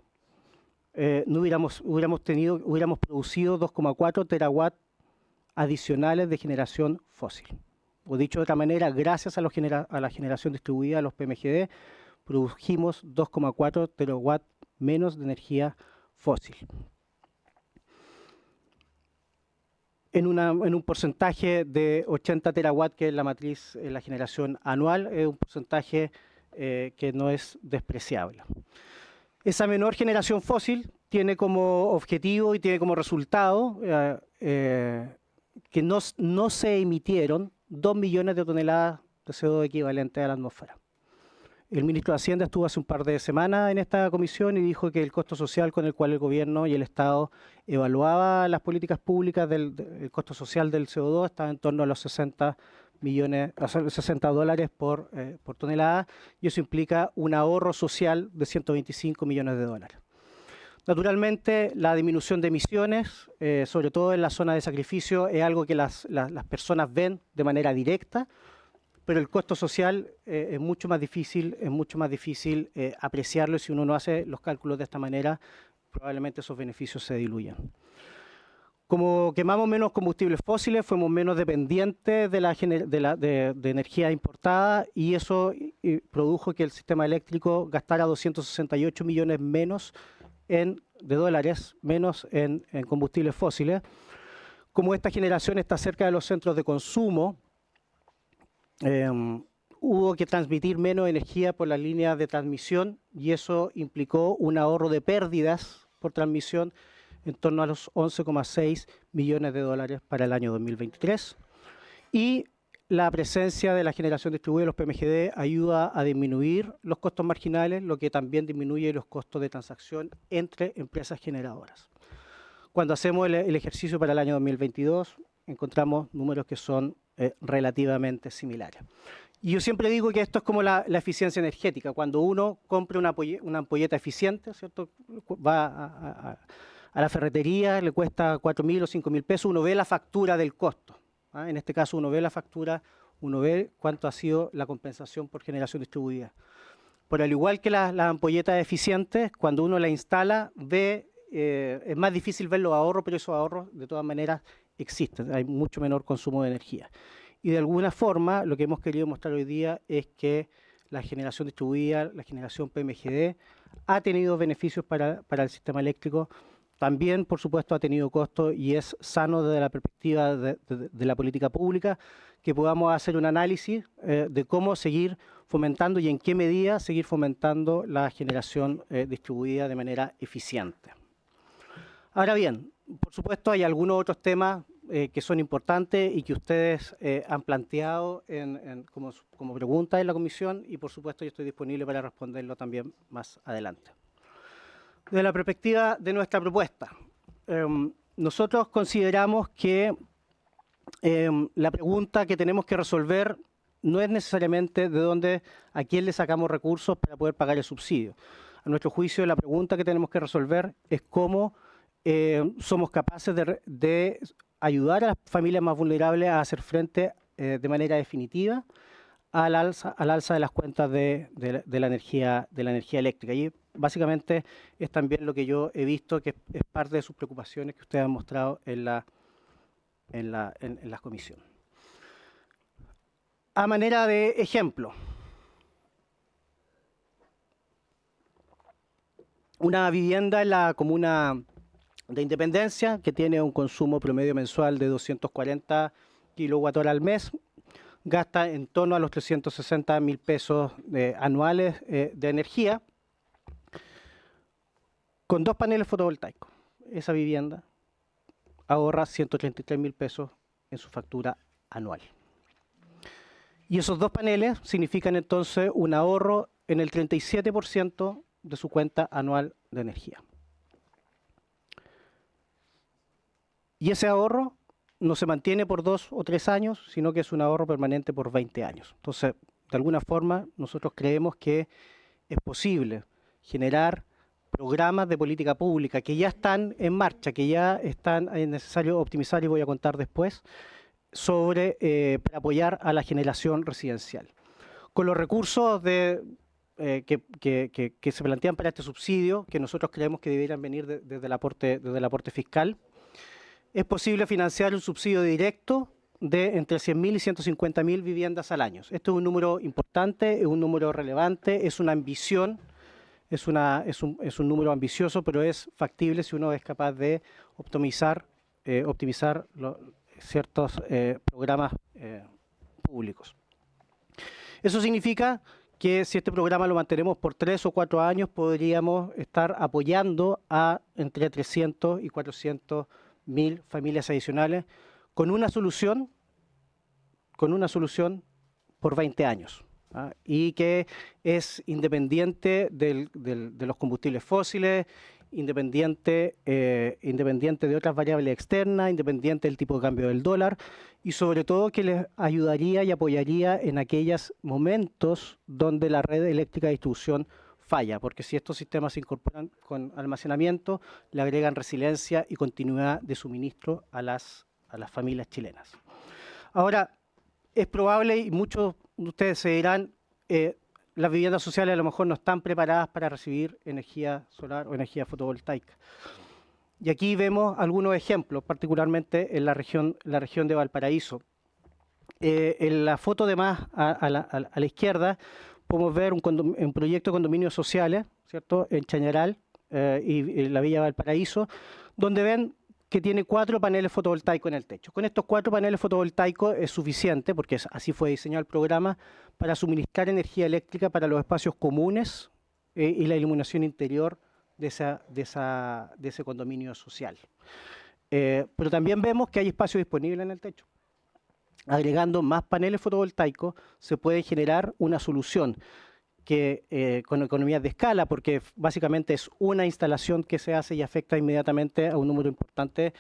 no hubiéramos producido 2,4 terawatts adicionales de generación fósil. O dicho de otra manera, gracias a la generación distribuida de los PMGD, produjimos 2,4 terawatts menos de energía fósil. En un porcentaje de 80 terawatts, que es la matriz, la generación anual, es un porcentaje que no es despreciable. Esa menor generación fósil tiene como objetivo y tiene como resultado que no se emitieron 2 millones de toneladas de CO2 equivalente a la atmósfera. El ministro de Hacienda estuvo hace un par de semanas en esta comisión y dijo que el costo social con el cual el gobierno y el Estado evaluaba las políticas públicas del costo social del CO2 estaba en torno a los $60 por tonelada, y eso implica un ahorro social de $125 millones. Naturalmente, la disminución de emisiones, sobre todo en la zona de sacrificio, es algo que las personas ven de manera directa, pero el costo social es mucho más difícil apreciarlo, y si uno no hace los cálculos de esta manera, probablemente esos beneficios se diluyan. Como quemamos menos combustibles fósiles, fuimos menos dependientes de energía importada, y eso produjo que el sistema eléctrico gastara 268 millones menos de dólares menos en combustibles fósiles. Como esta generación está cerca de los centros de consumo, hubo que transmitir menos energía por las líneas de transmisión, y eso implicó un ahorro de pérdidas por transmisión en torno a los $11,6 millones para el año 2023. Y la presencia de la generación distribuida de los PMGD ayuda a disminuir los costos marginales, lo que también disminuye los costos de transacción entre empresas generadoras. Cuando hacemos el ejercicio para el año 2022, encontramos números que son relativamente similares. Y yo siempre digo que esto es como la eficiencia energética. Cuando uno compra una ampolleta eficiente, ¿cierto? Va a la ferretería, le cuesta 4.000 o 5.000 pesos, uno ve la factura del costo. En este caso uno ve la factura, uno ve cuánto ha sido la compensación por generación distribuida. Pero al igual que las ampolletas eficientes, cuando uno la instala, es más difícil ver los ahorros, pero esos ahorros de todas maneras existen, hay mucho menor consumo de energía. Y de alguna forma lo que hemos querido mostrar hoy día es que la generación distribuida, la generación PMGD, ha tenido beneficios para el sistema eléctrico. También, por supuesto, ha tenido costos, y es sano desde la perspectiva de la política pública que podamos hacer un análisis de cómo seguir fomentando y en qué medida seguir fomentando la generación distribuida de manera eficiente. Ahora bien, por supuesto, hay algunos otros temas que son importantes y que ustedes han planteado como pregunta en la comisión, y por supuesto yo estoy disponible para responderlo también más adelante. Desde la perspectiva de nuestra propuesta, nosotros consideramos que la pregunta que tenemos que resolver no es necesariamente a quién le sacamos recursos para poder pagar el subsidio. A nuestro juicio, la pregunta que tenemos que resolver es cómo somos capaces de ayudar a las familias más vulnerables a hacer frente de manera definitiva al alza de las cuentas de la energía eléctrica. Y básicamente es también lo que yo he visto que es parte de sus preocupaciones que ustedes han mostrado en la comisión. A manera de ejemplo, una vivienda en la comuna de Independencia, que tiene un consumo promedio mensual de 240 kWh al mes, gasta en torno a los 360.000 pesos anuales de energía, con 2 paneles fotovoltaicos. Esa vivienda ahorra 133.000 pesos en su factura anual. Y esos 2 paneles significan entonces un ahorro en el 37% de su cuenta anual de energía. Y ese ahorro no se mantiene por 2 o 3 años, sino que es un ahorro permanente por 20 años. Entonces, de alguna forma, nosotros creemos que es posible generar programas de política pública que ya están en marcha, que ya es necesario optimizar, y voy a contar después, para apoyar a la generación residencial. Con los recursos que se plantean para este subsidio, que nosotros creemos que deberían venir desde el aporte fiscal, es posible financiar un subsidio directo de entre 100.000 y 150.000 viviendas al año. Este es un número importante, es un número relevante, es una ambición, es un número ambicioso, pero es factible si uno es capaz de optimizar ciertos programas públicos. Eso significa que si este programa lo mantenemos por 3 o 4 años, podríamos estar apoyando a entre 300 y 400.000 familias adicionales con una solución por 20 años. Y que es independiente de los combustibles fósiles, independiente de otras variables externas, independiente del tipo de cambio del dólar, y sobre todo que les ayudaría y apoyaría en aquellos momentos donde la red eléctrica de distribución falla, porque si estos sistemas se incorporan con almacenamiento, le agregan resiliencia y continuidad de suministro a las familias chilenas. Ahora, es probable, y muchos de ustedes se dirán, las viviendas sociales a lo mejor no están preparadas para recibir energía solar o energía fotovoltaica. Y aquí vemos algunos ejemplos, particularmente en la región de Valparaíso. En la foto de más a la izquierda podemos ver un proyecto de condominios sociales, ¿cierto?, en Chañaral y en la Villa Valparaíso, donde ven que tiene 4 paneles fotovoltaicos en el techo. Con estos 4 paneles fotovoltaicos es suficiente, porque así fue diseñado el programa, para suministrar energía eléctrica para los espacios comunes y la iluminación interior de ese condominio social. Pero también vemos que hay espacio disponible en el techo. Agregando más paneles fotovoltaicos se puede generar una solución que con economías de escala, porque básicamente es una instalación que se hace y afecta inmediatamente a un número importante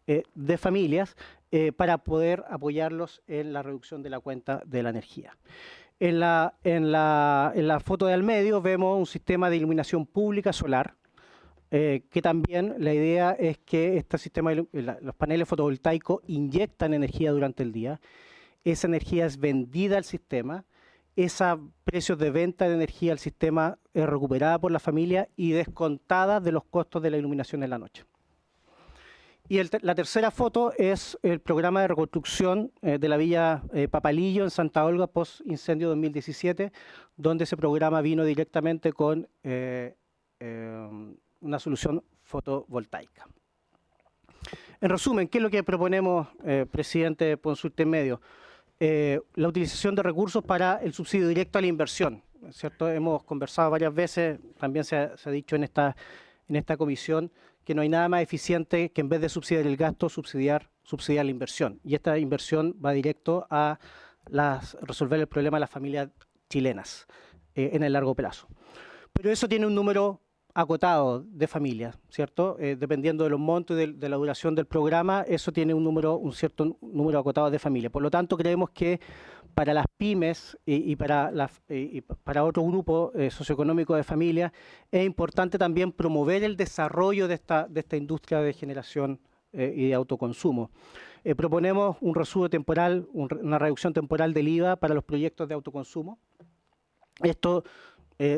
de familias para poder apoyarlos en la reducción de la cuenta de la energía. En la foto de al medio vemos un sistema de iluminación pública solar, que también la idea es que este sistema, los paneles fotovoltaicos inyectan energía durante el día, esa energía es vendida al sistema, esos precios de venta de energía al sistema es recuperada por la familia y descontada de los costos de la iluminación en la noche. Y la tercera foto es el programa de reconstrucción de la Villa Papalillo en Santa Olga post incendio 2017, donde ese programa vino directamente con una solución fotovoltaica. En resumen, ¿qué es lo que proponemos, presidente Ponce Medio? La utilización de recursos para el subsidio directo a la inversión, ¿cierto? Hemos conversado varias veces, también se ha dicho en esta comisión, que no hay nada más eficiente que en vez de subsidiar el gasto, subsidiar la inversión. Y esta inversión va directo a resolver el problema de las familias chilenas en el largo plazo. Pero eso tiene un número acotado de familias, ¿cierto? Dependiendo de los montos y de la duración del programa, eso tiene un cierto número acotado de familias. Por lo tanto, creemos que para las pymes y para otro grupo socioeconómico de familias, es importante también promover el desarrollo de esta industria de generación y de autoconsumo. Proponemos un resumo temporal, una reducción temporal del IVA para los proyectos de autoconsumo. Esto,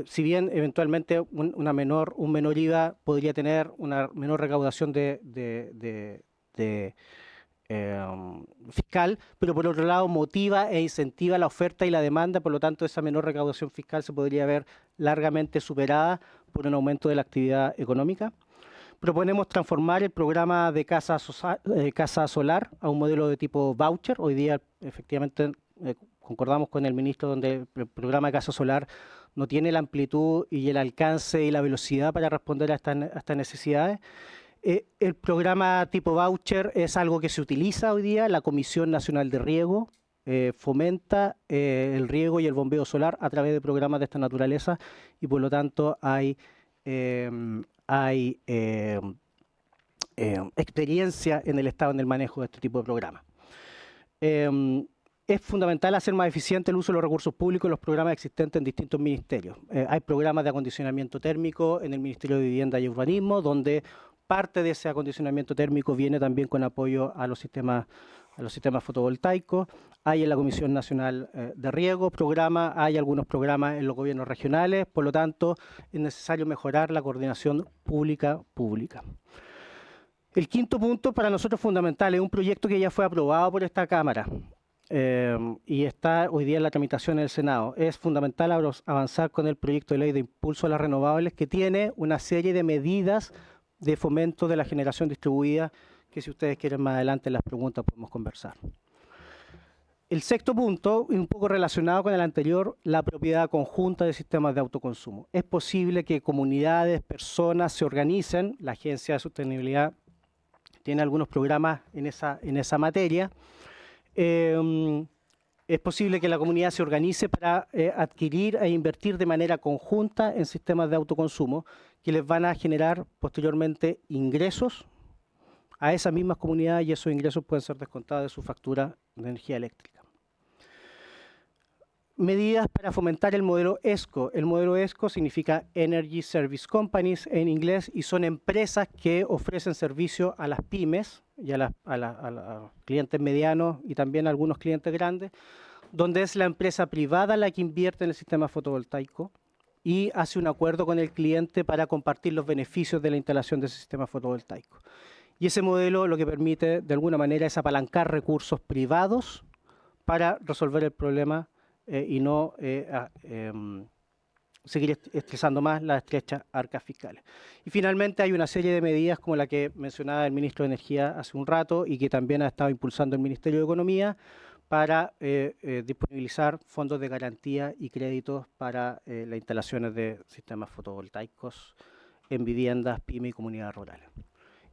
si bien eventualmente un menor IVA podría tener una menor recaudación fiscal, pero por otro lado motiva e incentiva la oferta y la demanda, por lo tanto esa menor recaudación fiscal se podría ver largamente superada por un aumento de la actividad económica. Proponemos transformar el programa de casa solar a un modelo de tipo voucher. Hoy día, efectivamente, concordamos con el ministro donde el programa de casa solar no tiene la amplitud y el alcance y la velocidad para responder a estas necesidades. El programa tipo voucher es algo que se utiliza hoy día. La Comisión Nacional de Riego fomenta el riego y el bombeo solar a través de programas de esta naturaleza y por lo tanto hay experiencia en el Estado en el manejo de este tipo de programas. Es fundamental hacer más eficiente el uso de los recursos públicos en los programas existentes en distintos ministerios. Hay programas de acondicionamiento térmico en el Ministerio de Vivienda y Urbanismo, donde parte de ese acondicionamiento térmico viene también con apoyo a los sistemas fotovoltaicos. Hay en la Comisión Nacional de Riego hay algunos programas en los gobiernos regionales, por lo tanto es necesario mejorar la coordinación pública. El quinto punto para nosotros fundamental es un proyecto que ya fue aprobado por esta Cámara y está hoy día en la tramitación en el Senado. Es fundamental avanzar con el proyecto de ley de impulso a las renovables que tiene una serie de medidas de fomento de la generación distribuida que si ustedes quieren más adelante en las preguntas podemos conversar. El sexto punto, un poco relacionado con el anterior, la propiedad conjunta de sistemas de autoconsumo. Es posible que comunidades, personas se organicen, la Agencia de Sostenibilidad tiene algunos programas en esa materia. Es posible que la comunidad se organice para adquirir e invertir de manera conjunta en sistemas de autoconsumo que les van a generar posteriormente ingresos a esas mismas comunidades y esos ingresos pueden ser descontados de su factura de energía eléctrica. Medidas para fomentar el modelo ESCO. El modelo ESCO significa Energy Service Companies en inglés y son empresas que ofrecen servicio a las pymes y a los clientes medianos y también a algunos clientes grandes, donde es la empresa privada la que invierte en el sistema fotovoltaico y hace un acuerdo con el cliente para compartir los beneficios de la instalación de ese sistema fotovoltaico. Y ese modelo lo que permite de alguna manera es apalancar recursos privados para resolver el problema y no seguir estresando más las estrechas arcas fiscales. Y finalmente hay una serie de medidas como la que mencionaba el ministro de Energía hace un rato y que también ha estado impulsando el Ministerio de Economía para disponibilizar fondos de garantía y créditos para las instalaciones de sistemas fotovoltaicos en viviendas, pyme y comunidades rurales.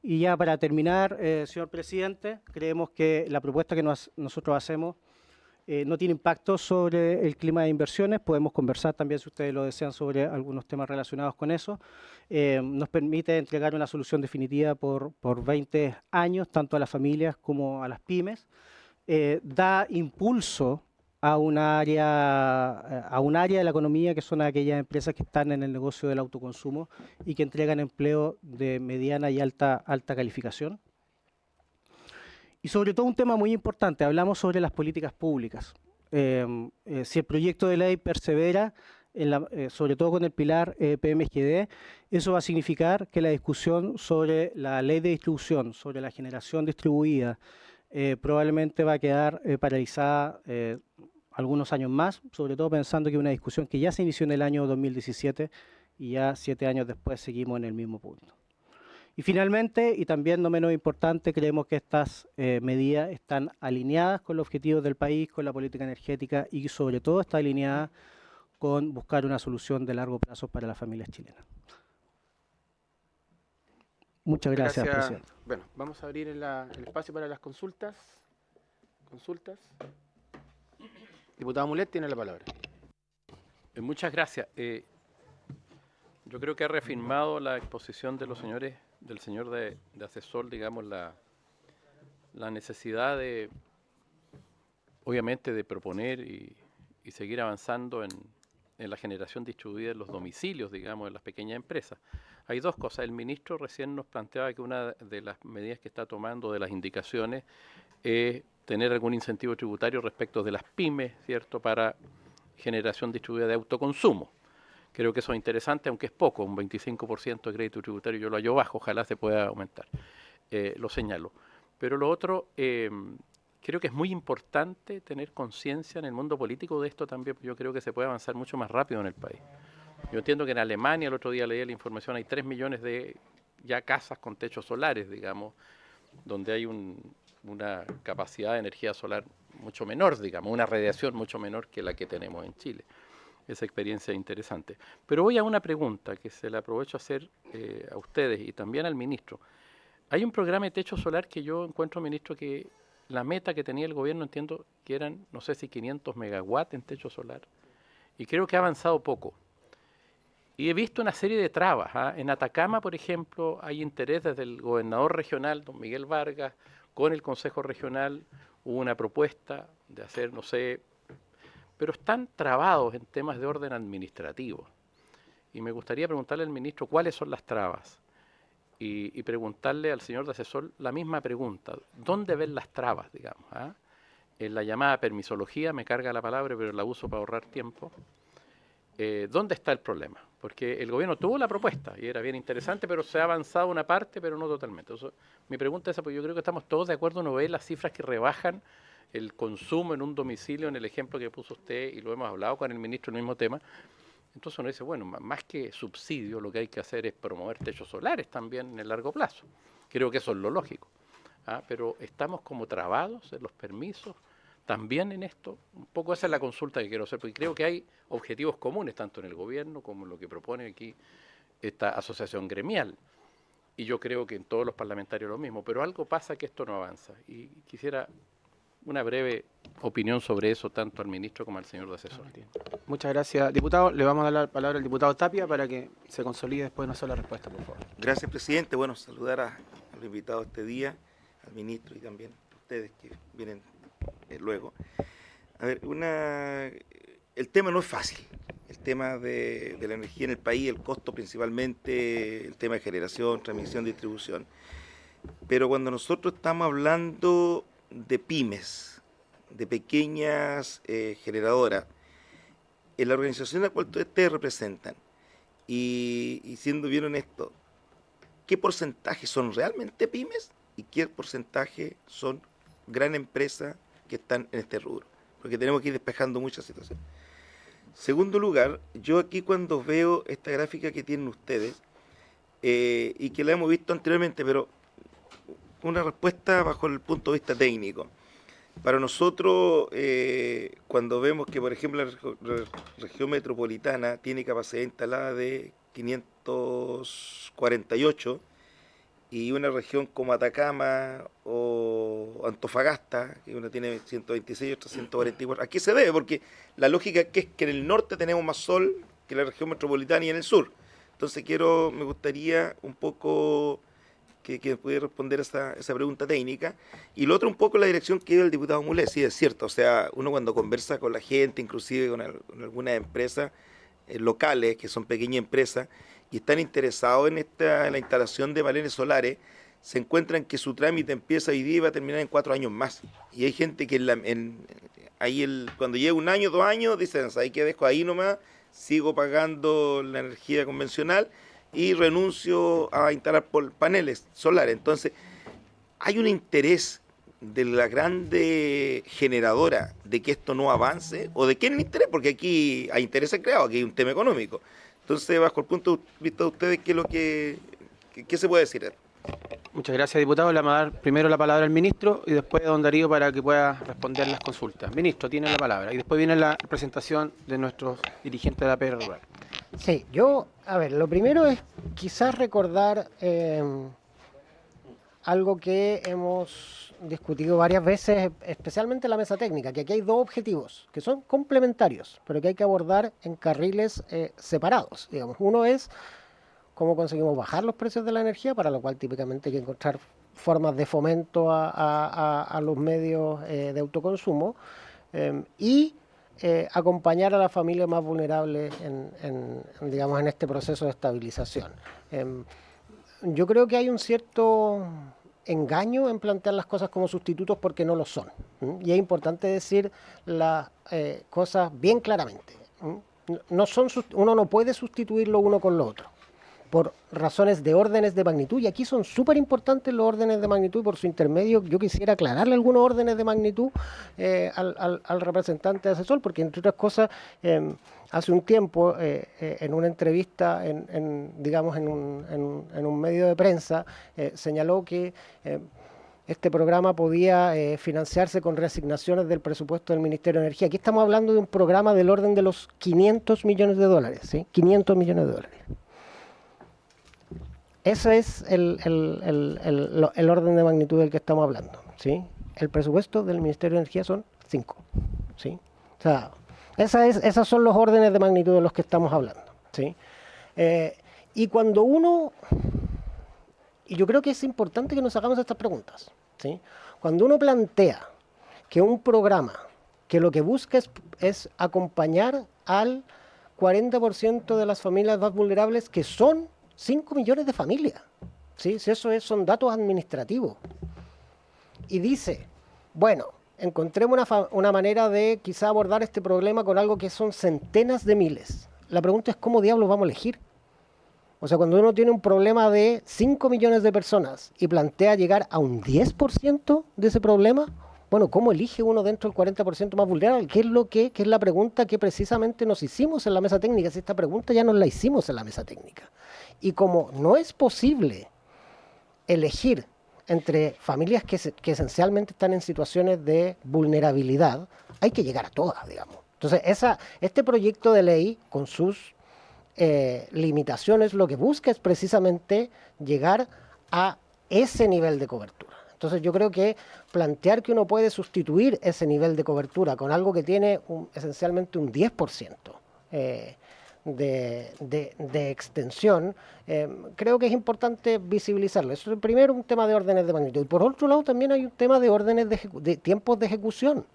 Y ya para terminar, señor presidente, creemos que la propuesta que nosotros hacemos no tiene impacto sobre el clima de inversiones. Podemos conversar también, si ustedes lo desean, sobre algunos temas relacionados con eso. Nos permite entregar una solución definitiva por 20 años, tanto a las familias como a las pymes. Da impulso a un área de la economía que son aquellas empresas que están en el negocio del autoconsumo y que entregan empleo de mediana y alta calificación. Y sobre todo un tema muy importante, hablamos sobre las políticas públicas. Si el proyecto de ley persevera, sobre todo con el pilar PMGD, eso va a significar que la discusión sobre la ley de distribución, sobre la generación distribuida, probablemente va a quedar paralizada algunos años más, sobre todo pensando que es una discusión que ya se inició en el año 2017 y ya 7 años después seguimos en el mismo punto. Y finalmente, y también no menos importante, creemos que estas medidas están alineadas con los objetivos del país, con la política energética y sobre todo está alineada con buscar una solución de largo plazo para las familias chilenas. Muchas gracias, presidente. Bueno, vamos a abrir el espacio para las consultas. Diputado Mulet tiene la palabra. Muchas gracias. Yo creo que ha reafirmado la exposición de los señores, del señor de asesor, digamos, la necesidad de, obviamente, de proponer y seguir avanzando en la generación distribuida en los domicilios, digamos, de las pequeñas empresas. Hay dos cosas. El ministro recién nos planteaba que una de las medidas que está tomando, de las indicaciones, es tener algún incentivo tributario respecto de las pymes, ¿cierto?, para generación distribuida de autoconsumo. Creo que eso es interesante, aunque es poco, un 25% de crédito tributario yo lo hallo bajo, ojalá se pueda aumentar, lo señalo. Pero lo otro, creo que es muy importante tener conciencia en el mundo político de esto también, yo creo que se puede avanzar mucho más rápido en el país. Yo entiendo que en Alemania, el otro día leí la información, hay 3 millones de ya casas con techos solares, digamos, donde hay una capacidad de energía solar mucho menor, digamos, una radiación mucho menor que la que tenemos en Chile. Esa experiencia es interesante. Pero voy a una pregunta que se la aprovecho a hacer a ustedes y también al ministro. Hay un programa de techo solar que yo encuentro, ministro, que la meta que tenía el gobierno, entiendo que eran, no sé si 500 megawatts en techo solar, y creo que ha avanzado poco. Y he visto una serie de trabas. En Atacama, por ejemplo, hay interés desde el gobernador regional, don Miguel Vargas, con el Consejo Regional, hubo una propuesta de hacer, no sé, pero están trabados en temas de orden administrativo. Y me gustaría preguntarle al ministro cuáles son las trabas y preguntarle al señor de asesor la misma pregunta. ¿Dónde ven las trabas, digamos? En la llamada permisología, me carga la palabra, pero la uso para ahorrar tiempo. ¿Dónde está el problema? Porque el gobierno tuvo la propuesta y era bien interesante, pero se ha avanzado una parte, pero no totalmente. Entonces, mi pregunta es esa, porque yo creo que estamos todos de acuerdo, uno ve las cifras que rebajan el consumo en un domicilio, en el ejemplo que puso usted, y lo hemos hablado con el ministro el mismo tema. Entonces uno dice, bueno, más que subsidio, lo que hay que hacer es promover techos solares también en el largo plazo. Creo que eso es lo lógico. Pero estamos como trabados en los permisos, también en esto. Un poco esa es la consulta que quiero hacer, porque creo que hay objetivos comunes, tanto en el gobierno como en lo que propone aquí esta asociación gremial. Y yo creo que en todos los parlamentarios lo mismo, pero algo pasa que esto no avanza. Y quisiera una breve opinión sobre eso, tanto al ministro como al señor de asesor. Muchas gracias, diputado. Le vamos a dar la palabra al diputado Tapia para que se consolide después una sola respuesta, por favor. Gracias, presidente. Bueno, saludar a los invitados este día, al ministro y también a ustedes que vienen luego. A ver, el tema no es fácil. El tema de la energía en el país, el costo principalmente, el tema de generación, transmisión, distribución. Pero cuando nosotros estamos hablando de pymes, de pequeñas generadoras, en la organización a la cual ustedes representan, y siendo bien honesto, ¿qué porcentaje son realmente pymes y qué porcentaje son gran empresas que están en este rubro? Porque tenemos que ir despejando muchas situaciones. Segundo lugar, yo aquí cuando veo esta gráfica que tienen ustedes, y que la hemos visto anteriormente, pero una respuesta bajo el punto de vista técnico. Para nosotros, cuando vemos que, por ejemplo, la región metropolitana tiene capacidad instalada de 548 y una región como Atacama o Antofagasta, que una tiene 126 y otra 144, aquí se ve, porque la lógica que es que en el norte tenemos más sol que la región metropolitana y en el sur. Entonces me gustaría un poco que pudiera responder esa pregunta técnica. Y lo otro un poco la dirección que dio el diputado Mulet, sí es cierto, o sea, uno cuando conversa con la gente, inclusive con algunas empresas locales, que son pequeñas empresas, y están interesados en la instalación de paneles solares, se encuentran que su trámite empieza hoy día y va a terminar en 4 años más. Y hay gente que cuando llega 1 año, 2 años, dicen, ¿sabes qué? Dejo ahí nomás, sigo pagando la energía convencional y renuncio a instalar paneles solares. Entonces, hay un interés de la grande generadora de que esto no avance, o de quién interés, porque aquí hay intereses creados, aquí hay un tema económico. Entonces, bajo el punto de vista de ustedes, ¿qué se puede decir? Muchas gracias, diputado. Le vamos a dar primero la palabra al ministro y después a don Darío para que pueda responder las consultas. Ministro, tiene la palabra. Y después viene la presentación de nuestros dirigentes de la PR Rural. Sí, lo primero es quizás recordar algo que hemos discutido varias veces, especialmente en la mesa técnica, que aquí hay dos objetivos que son complementarios, pero que hay que abordar en carriles separados. Digamos, uno es cómo conseguimos bajar los precios de la energía, para lo cual típicamente hay que encontrar formas de fomento a los medios de autoconsumo y acompañar a las familias más vulnerables digamos, en este proceso de estabilización. Yo creo que hay un cierto engaño en plantear las cosas como sustitutos porque no lo son. Y es importante decir las cosas bien claramente. No son, uno no puede sustituir lo uno con lo otro, por razones de órdenes de magnitud, y aquí son súper importantes los órdenes de magnitud, y por su intermedio yo quisiera aclararle algunos órdenes de magnitud al representante asesor, porque entre otras cosas, hace un tiempo, en una entrevista, digamos, en un medio de prensa, señaló que este programa podía financiarse con reasignaciones del presupuesto del Ministerio de Energía. Aquí estamos hablando de un programa del orden de los 500 millones de dólares, ¿sí? 500 millones de dólares. Ese es el orden de magnitud del que estamos hablando, ¿sí? El presupuesto del Ministerio de Energía son 5, ¿sí? O sea, esos son los órdenes de magnitud de los que estamos hablando, ¿sí? Y cuando y yo creo que es importante que nos hagamos estas preguntas, ¿sí? Cuando uno plantea que un programa que lo que busca es acompañar al 40% de las familias más vulnerables, que son 5 millones de familias, ¿sí? Si eso son datos administrativos. Y dice, bueno, encontremos una manera de quizá abordar este problema con algo que son centenas de miles. La pregunta es, ¿cómo diablos vamos a elegir? O sea, cuando uno tiene un problema de 5 millones de personas y plantea llegar a un 10% de ese problema, bueno, ¿cómo elige uno dentro del 40% más vulnerable? ¿Qué es la pregunta que precisamente nos hicimos en la mesa técnica? Si esta pregunta ya nos la hicimos en la mesa técnica. Y como no es posible elegir entre familias que esencialmente están en situaciones de vulnerabilidad, hay que llegar a todas, digamos. Entonces, este proyecto de ley, con sus limitaciones, lo que busca es precisamente llegar a ese nivel de cobertura. Entonces, yo creo que plantear que uno puede sustituir ese nivel de cobertura con algo que tiene esencialmente un 10%, de extensión, creo que es importante visibilizarlo. Eso es primero un tema de órdenes de magnitud. Y por otro lado también hay un tema de órdenes de tiempos de ejecución.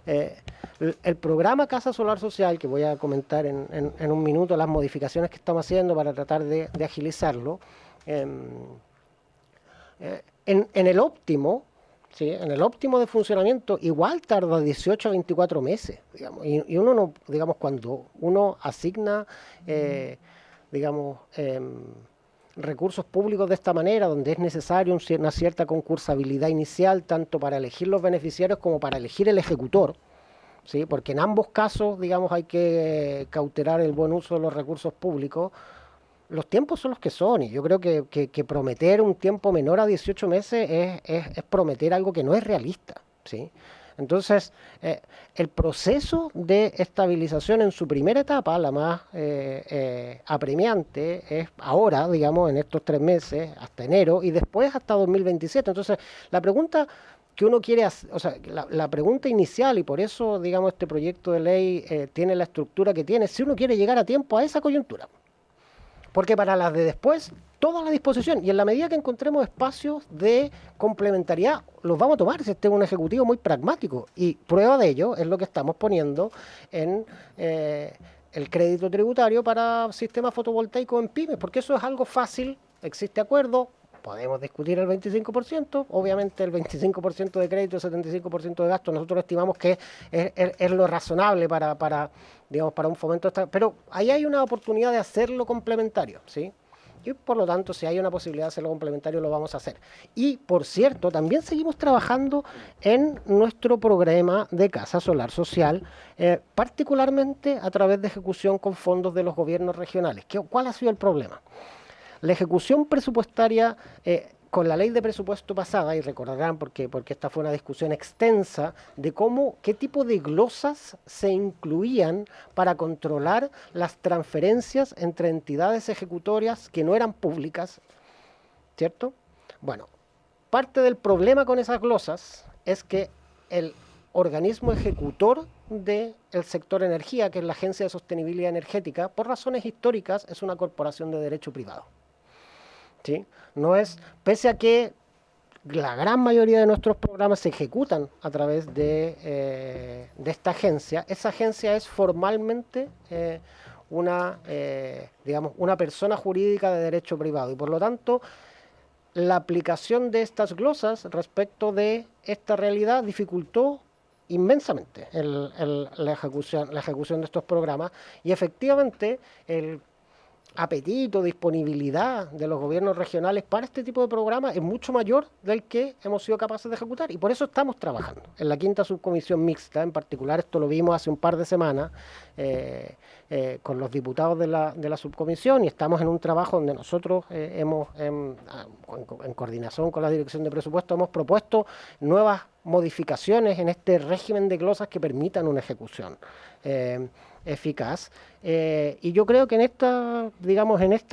El programa Casa Solar Social, que voy a comentar en un minuto, las modificaciones que estamos haciendo para tratar de agilizarlo, en el óptimo, ¿sí? En el óptimo de funcionamiento igual tarda 18 a 24 meses, digamos, y uno no, digamos, cuando uno asigna, digamos, recursos públicos de esta manera, donde es necesario una cierta concursabilidad inicial, tanto para elegir los beneficiarios como para elegir el ejecutor, ¿sí? Porque en ambos casos, digamos, hay que cautelar el buen uso de los recursos públicos. Los tiempos son los que son, y yo creo que prometer un tiempo menor a 18 meses es prometer algo que no es realista, ¿sí? Entonces, el proceso de estabilización en su primera etapa, la más apremiante, es ahora, digamos, en estos 3 meses, hasta enero, y después hasta 2027. Entonces, la pregunta que uno quiere hacer, o sea, la pregunta inicial, y por eso, digamos, este proyecto de ley tiene la estructura que tiene, si uno quiere llegar a tiempo a esa coyuntura. Porque para las de después, toda la disposición, y en la medida que encontremos espacios de complementariedad, los vamos a tomar, si este es un ejecutivo muy pragmático. Y prueba de ello es lo que estamos poniendo en el crédito tributario para sistemas fotovoltaicos en pymes, porque eso es algo fácil, existe acuerdo, podemos discutir el 25%, obviamente el 25% de crédito, el 75% de gasto, nosotros estimamos que es lo razonable para digamos, para un fomento, pero ahí hay una oportunidad de hacerlo complementario, ¿sí? Y por lo tanto, si hay una posibilidad de hacerlo complementario, lo vamos a hacer. Y, por cierto, también seguimos trabajando en nuestro programa de Casa Solar Social, particularmente a través de ejecución con fondos de los gobiernos regionales. ¿Cuál ha sido el problema? La ejecución presupuestaria con la ley de presupuesto pasada, y recordarán porque esta fue una discusión extensa de qué tipo de glosas se incluían para controlar las transferencias entre entidades ejecutorias que no eran públicas, ¿cierto? Bueno, parte del problema con esas glosas es que el organismo ejecutor del sector energía, que es la Agencia de Sostenibilidad Energética, por razones históricas es una corporación de derecho privado. ¿Sí? No es, pese a que la gran mayoría de nuestros programas se ejecutan a través de esta agencia, esa agencia es formalmente digamos, una persona jurídica de derecho privado y por lo tanto la aplicación de estas glosas respecto de esta realidad dificultó inmensamente la ejecución de estos programas y efectivamente el apetito, disponibilidad de los gobiernos regionales para este tipo de programas es mucho mayor del que hemos sido capaces de ejecutar y por eso estamos trabajando. En la quinta subcomisión mixta, en particular, esto lo vimos hace un par de semanas con los diputados de la subcomisión y estamos en un trabajo donde nosotros en coordinación con la Dirección de Presupuesto hemos propuesto nuevas modificaciones en este régimen de glosas que permitan una ejecución eficaz. Y yo creo que en esta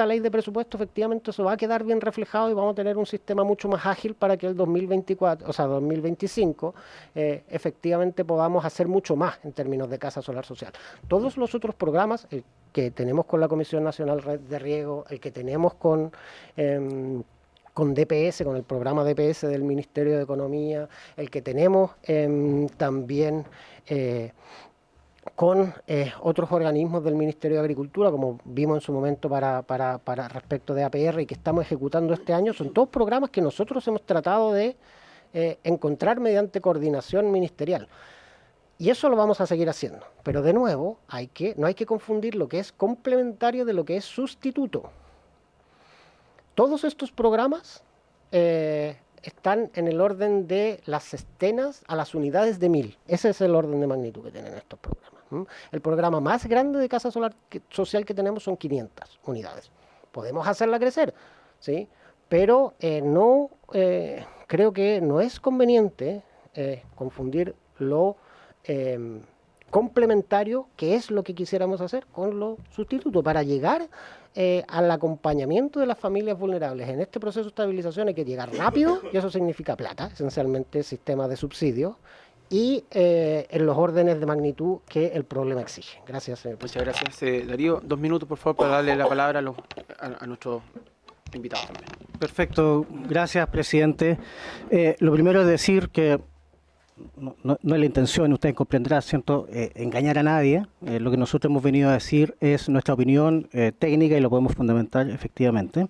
ley de presupuesto efectivamente eso va a quedar bien reflejado y vamos a tener un sistema mucho más ágil para que el 2025 efectivamente podamos hacer mucho más en términos de casa solar social. Todos los otros programas que tenemos con la Comisión Nacional de Riego, el que tenemos con DPS, con el programa DPS del Ministerio de Economía, el que tenemos también con otros organismos del Ministerio de Agricultura, como vimos en su momento para respecto de APR y que estamos ejecutando este año, son todos programas que nosotros hemos tratado de encontrar mediante coordinación ministerial. Y eso lo vamos a seguir haciendo. Pero de nuevo, no hay que confundir lo que es complementario de lo que es sustituto. Todos estos programas están en el orden de las sestenas a las unidades de 1000. Ese es el orden de magnitud que tienen estos programas. El programa más grande de casa solar social que tenemos son 500 unidades. Podemos hacerla crecer, ¿sí? Pero creo que no es conveniente confundir lo complementario, que es lo que quisiéramos hacer, con lo sustituto. Para llegar al acompañamiento de las familias vulnerables en este proceso de estabilización hay que llegar rápido, y eso significa plata, esencialmente sistemas de subsidios, y en los órdenes de magnitud que el problema exige. Gracias, señor presidente. Muchas gracias, Darío. 2 minutos, por favor, para darle la palabra a nuestros invitados también. Perfecto, gracias, presidente. Lo primero es decir que no es la intención, ustedes comprenderán, ¿cierto?, engañar a nadie. Lo que nosotros hemos venido a decir es nuestra opinión técnica y lo podemos fundamentar efectivamente.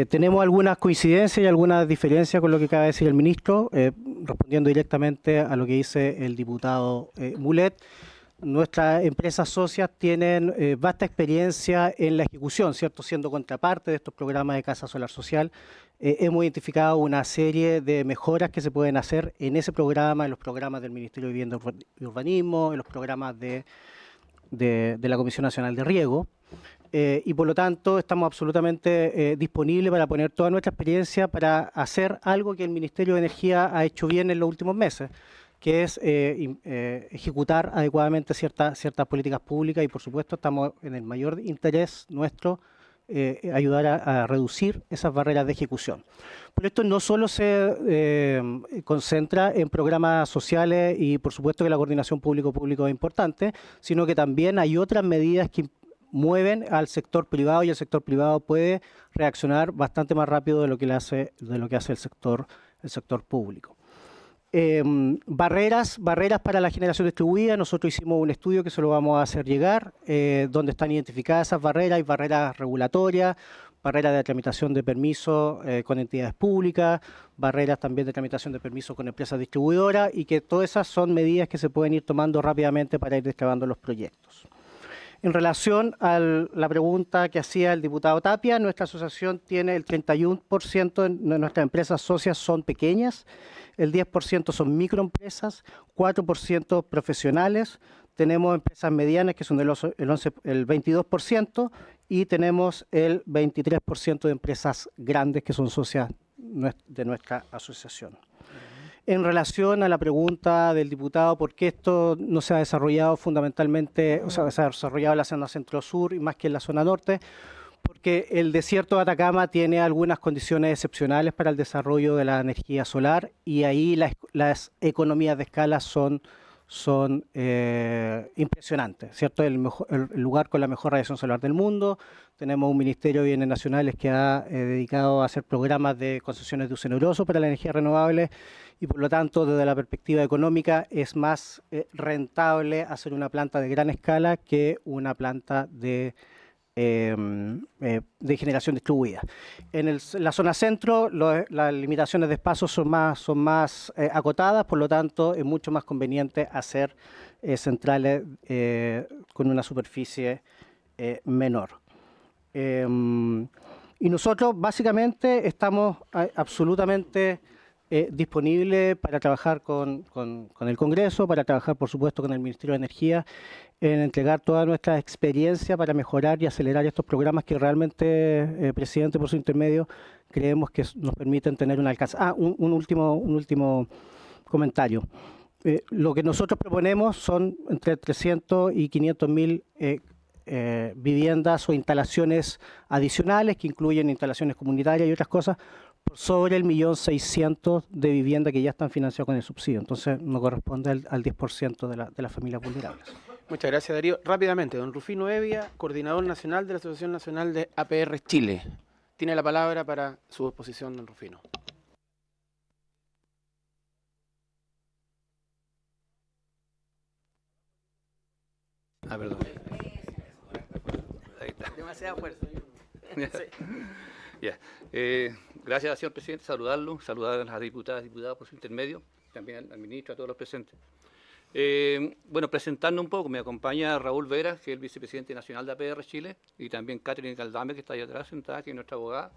Tenemos algunas coincidencias y algunas diferencias con lo que acaba de decir el ministro, respondiendo directamente a lo que dice el diputado Mulet. Nuestras empresas socias tienen vasta experiencia en la ejecución, ¿cierto?, siendo contraparte de estos programas de casa solar social. Hemos identificado una serie de mejoras que se pueden hacer en ese programa, en los programas del Ministerio de Vivienda y Urbanismo, en los programas de la Comisión Nacional de Riego. Y por lo tanto estamos absolutamente disponibles para poner toda nuestra experiencia para hacer algo que el Ministerio de Energía ha hecho bien en los últimos meses, que es ejecutar adecuadamente ciertas políticas públicas y por supuesto estamos en el mayor interés nuestro ayudar a reducir esas barreras de ejecución. Pero esto no solo se concentra en programas sociales y por supuesto que la coordinación público-público es importante, sino que también hay otras medidas que mueven al sector privado y el sector privado puede reaccionar bastante más rápido de lo que hace el sector público. Barreras para la generación distribuida. Nosotros hicimos un estudio que se lo vamos a hacer llegar, donde están identificadas esas barreras. Hay barreras regulatorias, barreras de tramitación de permisos con entidades públicas, barreras también de tramitación de permisos con empresas distribuidoras y que todas esas son medidas que se pueden ir tomando rápidamente para ir destrabando los proyectos. En relación a la pregunta que hacía el diputado Tapia, nuestra asociación tiene el 31% de nuestras empresas socias son pequeñas, el 10% son microempresas, 4% profesionales, tenemos empresas medianas que son el 22% y tenemos el 23% de empresas grandes que son socias de nuestra asociación. En relación a la pregunta del diputado, ¿por qué esto no se ha desarrollado fundamentalmente, o sea, se ha desarrollado en la zona centro-sur y más que en la zona norte? Porque el desierto de Atacama tiene algunas condiciones excepcionales para el desarrollo de la energía solar y ahí las economías de escala son impresionantes, ¿cierto? El lugar con la mejor radiación solar del mundo. Tenemos un Ministerio de Bienes Nacionales que ha dedicado a hacer programas de concesiones de uso oneroso para la energía renovable y por lo tanto desde la perspectiva económica es más rentable hacer una planta de gran escala que una planta de generación distribuida. En la zona centro las limitaciones de espacio son más acotadas, por lo tanto es mucho más conveniente hacer centrales con una superficie menor. Y nosotros básicamente estamos absolutamente disponibles para trabajar con el Congreso, para trabajar por supuesto con el Ministerio de Energía, en entregar toda nuestra experiencia para mejorar y acelerar estos programas que realmente, presidente, por su intermedio, creemos que nos permiten tener un alcance. Un último comentario. Lo que nosotros proponemos son entre 300 y 500 mil viviendas o instalaciones adicionales que incluyen instalaciones comunitarias y otras cosas por sobre el 1.600.000 de viviendas que ya están financiadas con el subsidio. Entonces no corresponde al 10% de las familias vulnerables. Muchas gracias, Darío. Rápidamente, don Rufino Evia, coordinador nacional de la Asociación Nacional de APR Chile. Tiene la palabra para su exposición, don Rufino. Perdón. Ahí está. Demasiada fuerza. Ya. Gracias, señor presidente. Saludar a las diputadas y diputados por su intermedio, también al ministro, a todos los presentes. Bueno, presentando un poco, me acompaña Raúl Vera, que es el vicepresidente nacional de APR Chile, y también Catherine Caldame, que está ahí atrás sentada, que es nuestra abogada.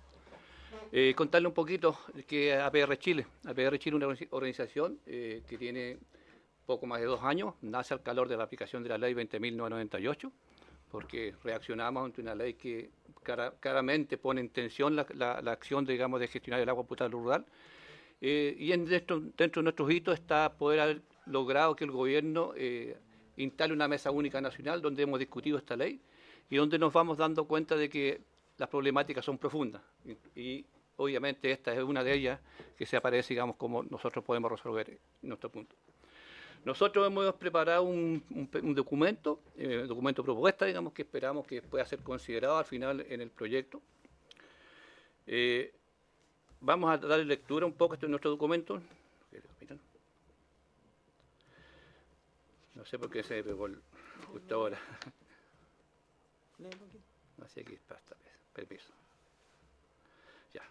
Contarle un poquito que es APR Chile. APR Chile es una organización que tiene poco más de 2 años, nace al calor de la aplicación de la ley 20.998, porque reaccionamos ante una ley que claramente pone en tensión la acción, digamos, de gestionar el agua potable rural. Y dentro de nuestros hitos está poder haber logrado que el gobierno instale una mesa única nacional donde hemos discutido esta ley y donde nos vamos dando cuenta de que las problemáticas son profundas. Y obviamente esta es una de ellas que se aparece, digamos, como nosotros podemos resolver nuestro punto. Nosotros hemos preparado un documento propuesta, digamos, que esperamos que pueda ser considerado al final en el proyecto. Vamos a darle lectura un poco a nuestro documento. No sé por qué se me pegó justo ahora. Así que basta, permiso. Ya.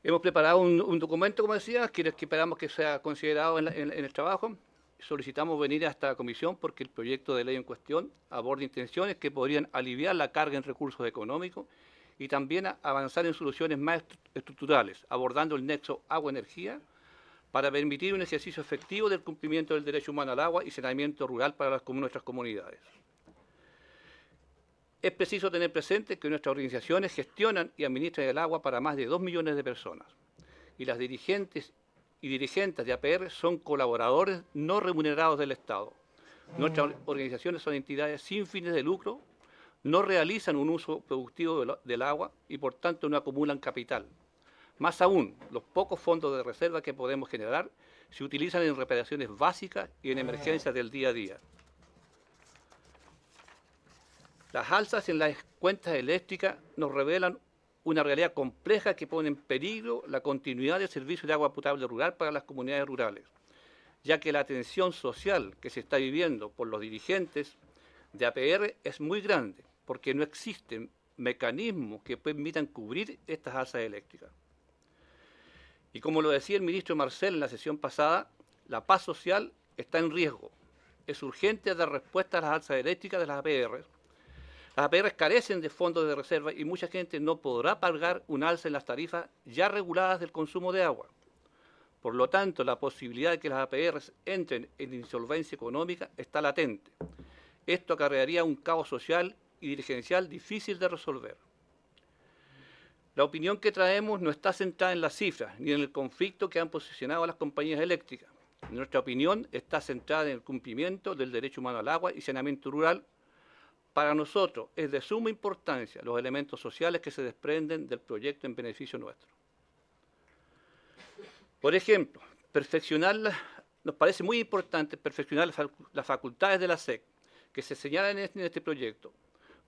Hemos preparado un documento, como decía, que esperamos que sea considerado en el trabajo. Solicitamos venir a esta comisión porque el proyecto de ley en cuestión aborda intenciones que podrían aliviar la carga en recursos económicos y también avanzar en soluciones más estructurales, abordando el nexo agua-energía para permitir un ejercicio efectivo del cumplimiento del derecho humano al agua y saneamiento rural para nuestras comunidades. Es preciso tener presente que nuestras organizaciones gestionan y administran el agua para más de 2 millones de personas y las dirigentes y dirigentes de APR son colaboradores no remunerados del Estado. Nuestras organizaciones son entidades sin fines de lucro, no realizan un uso productivo del agua y por tanto no acumulan capital. Más aún, los pocos fondos de reserva que podemos generar se utilizan en reparaciones básicas y en emergencias del día a día. Las alzas en las cuentas eléctricas nos revelan una realidad compleja que pone en peligro la continuidad del servicio de agua potable rural para las comunidades rurales, ya que la tensión social que se está viviendo por los dirigentes de APR es muy grande, porque no existen mecanismos que permitan cubrir estas alzas eléctricas. Y como lo decía el ministro Marcel en la sesión pasada, la paz social está en riesgo. Es urgente dar respuesta a las alzas eléctricas de las APR. Las APR carecen de fondos de reserva y mucha gente no podrá pagar un alza en las tarifas ya reguladas del consumo de agua. Por lo tanto, la posibilidad de que las APR entren en insolvencia económica está latente. Esto acarrearía un caos social y dirigencial difícil de resolver. La opinión que traemos no está centrada en las cifras ni en el conflicto que han posicionado a las compañías eléctricas. Nuestra opinión está centrada en el cumplimiento del derecho humano al agua y saneamiento rural Para nosotros es de suma importancia los elementos sociales que se desprenden del proyecto en beneficio nuestro. Por ejemplo, nos parece muy importante perfeccionar las facultades de la SEC que se señalan en este proyecto,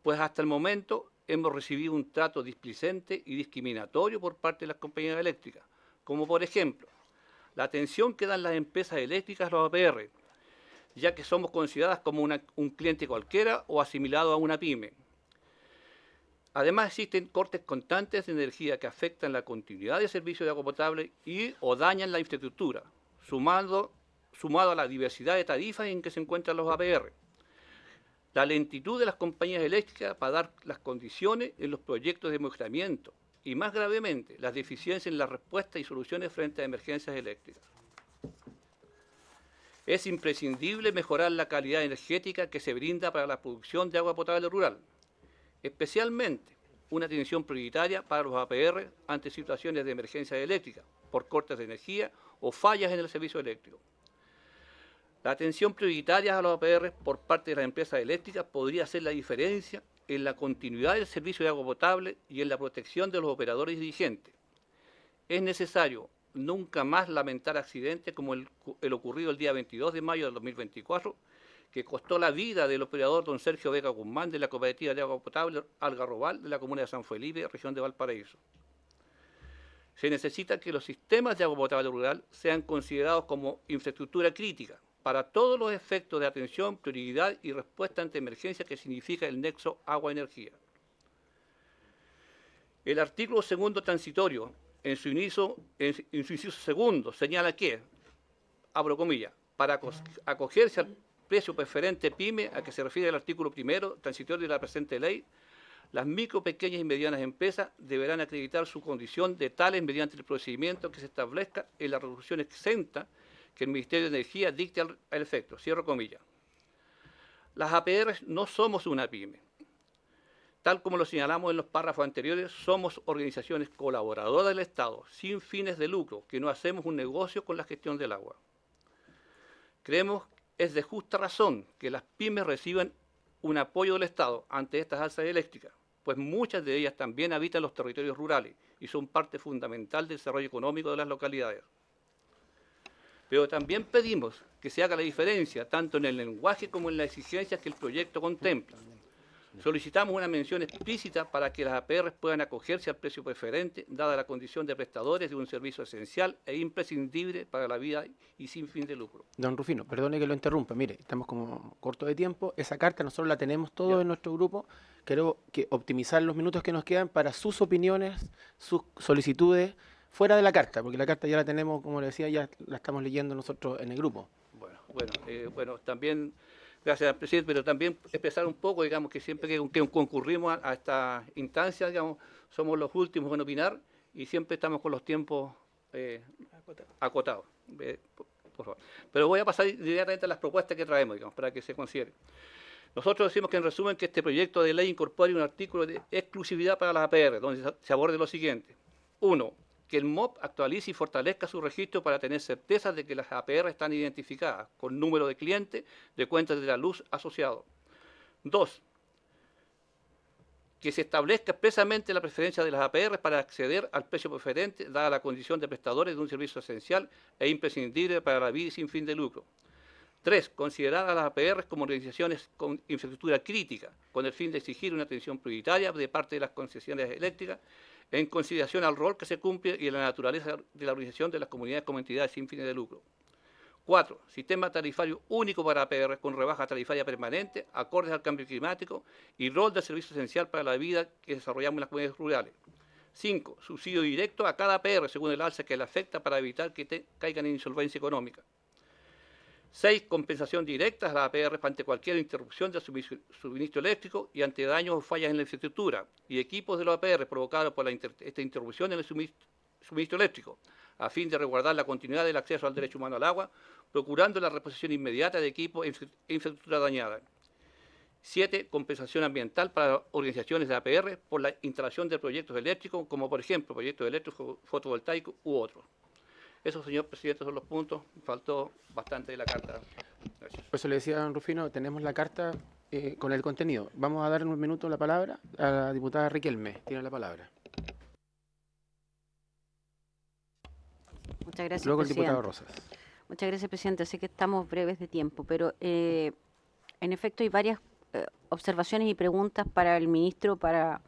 pues hasta el momento hemos recibido un trato displicente y discriminatorio por parte de las compañías eléctricas, como por ejemplo, la atención que dan las empresas eléctricas a los APR, ya que somos consideradas como un cliente cualquiera o asimilado a una pyme. Además, existen cortes constantes de energía que afectan la continuidad del servicio de agua potable o dañan la infraestructura, sumado a la diversidad de tarifas en que se encuentran los APR. La lentitud de las compañías eléctricas para dar las condiciones en los proyectos de mejoramiento y, más gravemente, las deficiencias en la respuesta y soluciones frente a emergencias eléctricas. Es imprescindible mejorar la calidad energética que se brinda para la producción de agua potable rural, especialmente una atención prioritaria para los APR ante situaciones de emergencia eléctrica por cortes de energía o fallas en el servicio eléctrico. La atención prioritaria a los APR por parte de las empresas eléctricas podría hacer la diferencia en la continuidad del servicio de agua potable y en la protección de los operadores y dirigentes. Es necesario nunca más lamentar accidentes como el ocurrido el día 22 de mayo del 2024, que costó la vida del operador don Sergio Vega Guzmán de la Cooperativa de Agua Potable Algarrobal de la comuna de San Felipe, región de Valparaíso. Se necesita que los sistemas de agua potable rural sean considerados como infraestructura crítica para todos los efectos de atención, prioridad y respuesta ante emergencia que significa el nexo agua-energía. El artículo segundo transitorio, en su inciso segundo, señala que, abro comillas, para acogerse al precio preferente PYME a que se refiere el artículo primero transitorio de la presente ley, las micro, pequeñas y medianas empresas deberán acreditar su condición de tales mediante el procedimiento que se establezca en la resolución exenta que el Ministerio de Energía dicte al efecto. Cierro comillas. Las APR no somos una PYME. Tal como lo señalamos en los párrafos anteriores, somos organizaciones colaboradoras del Estado, sin fines de lucro, que no hacemos un negocio con la gestión del agua. Creemos es de justa razón que las pymes reciban un apoyo del Estado ante estas alzas eléctricas, pues muchas de ellas también habitan los territorios rurales y son parte fundamental del desarrollo económico de las localidades. Pero también pedimos que se haga la diferencia tanto en el lenguaje como en las exigencias que el proyecto contempla. Solicitamos una mención explícita para que las APR puedan acogerse al precio preferente, dada la condición de prestadores de un servicio esencial e imprescindible para la vida y sin fin de lucro. Don Rufino, perdone que lo interrumpa, mire, estamos como corto de tiempo, esa carta nosotros la tenemos todos en nuestro grupo, quiero optimizar los minutos que nos quedan para sus opiniones, sus solicitudes, fuera de la carta, porque la carta ya la tenemos, como le decía, ya la estamos leyendo nosotros en el grupo. Bueno, también... Gracias, presidente, pero también expresar un poco, digamos, que siempre que concurrimos a esta instancia, digamos, somos los últimos en opinar y siempre estamos con los tiempos acotados. Por favor. Pero voy a pasar directamente a las propuestas que traemos, digamos, para que se considere. Nosotros decimos que en resumen que este proyecto de ley incorpore un artículo de exclusividad para las APR, donde se aborde lo siguiente. 1. Que el MOP actualice y fortalezca su registro para tener certeza de que las APR están identificadas con número de cliente de cuentas de la luz asociado. 2. Que se establezca expresamente la preferencia de las APR para acceder al precio preferente, dada la condición de prestadores de un servicio esencial e imprescindible para la vida y sin fin de lucro. 3. Considerar a las APR como organizaciones con infraestructura crítica, con el fin de exigir una atención prioritaria de parte de las concesiones eléctricas, en consideración al rol que se cumple y a la naturaleza de la organización de las comunidades como entidades sin fines de lucro. 4. Sistema tarifario único para APR con rebaja tarifaria permanente, acordes al cambio climático y rol de servicio esencial para la vida que desarrollamos en las comunidades rurales. 5. Subsidio directo a cada APR según el alza que le afecta para evitar que caigan en insolvencia económica. 6. Compensación directa a las APR ante cualquier interrupción del suministro eléctrico y ante daños o fallas en la infraestructura y equipos de los APR provocados por esta interrupción en el suministro eléctrico, a fin de resguardar la continuidad del acceso al derecho humano al agua, procurando la reposición inmediata de equipos e infraestructura dañada. 7. Compensación ambiental para organizaciones de APR por la instalación de proyectos eléctricos, como por ejemplo proyectos eléctricos fotovoltaicos u otros. Eso, señor presidente, son los puntos. Faltó bastante de la carta. Gracias. Por eso le decía a don Rufino, tenemos la carta con el contenido. Vamos a dar un minuto la palabra a la diputada Riquelme. Tiene la palabra. Muchas gracias, Luego el presidente. diputado Rosas. Muchas gracias, presidente. Sé que estamos breves de tiempo, pero en efecto hay varias observaciones y preguntas para el ministro para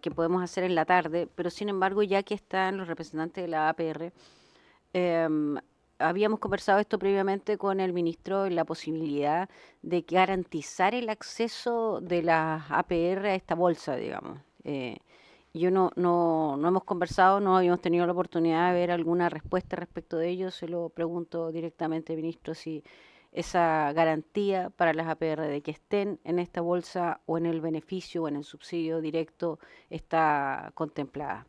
que podemos hacer en la tarde, pero sin embargo, ya que están los representantes de la APR, habíamos conversado esto previamente con el ministro en la posibilidad de garantizar el acceso de las APR a esta bolsa, digamos. Yo no hemos conversado, no habíamos tenido la oportunidad de ver alguna respuesta respecto de ello. Se lo pregunto directamente, ministro, si esa garantía para las APR de que estén en esta bolsa o en el beneficio o en el subsidio directo está contemplada.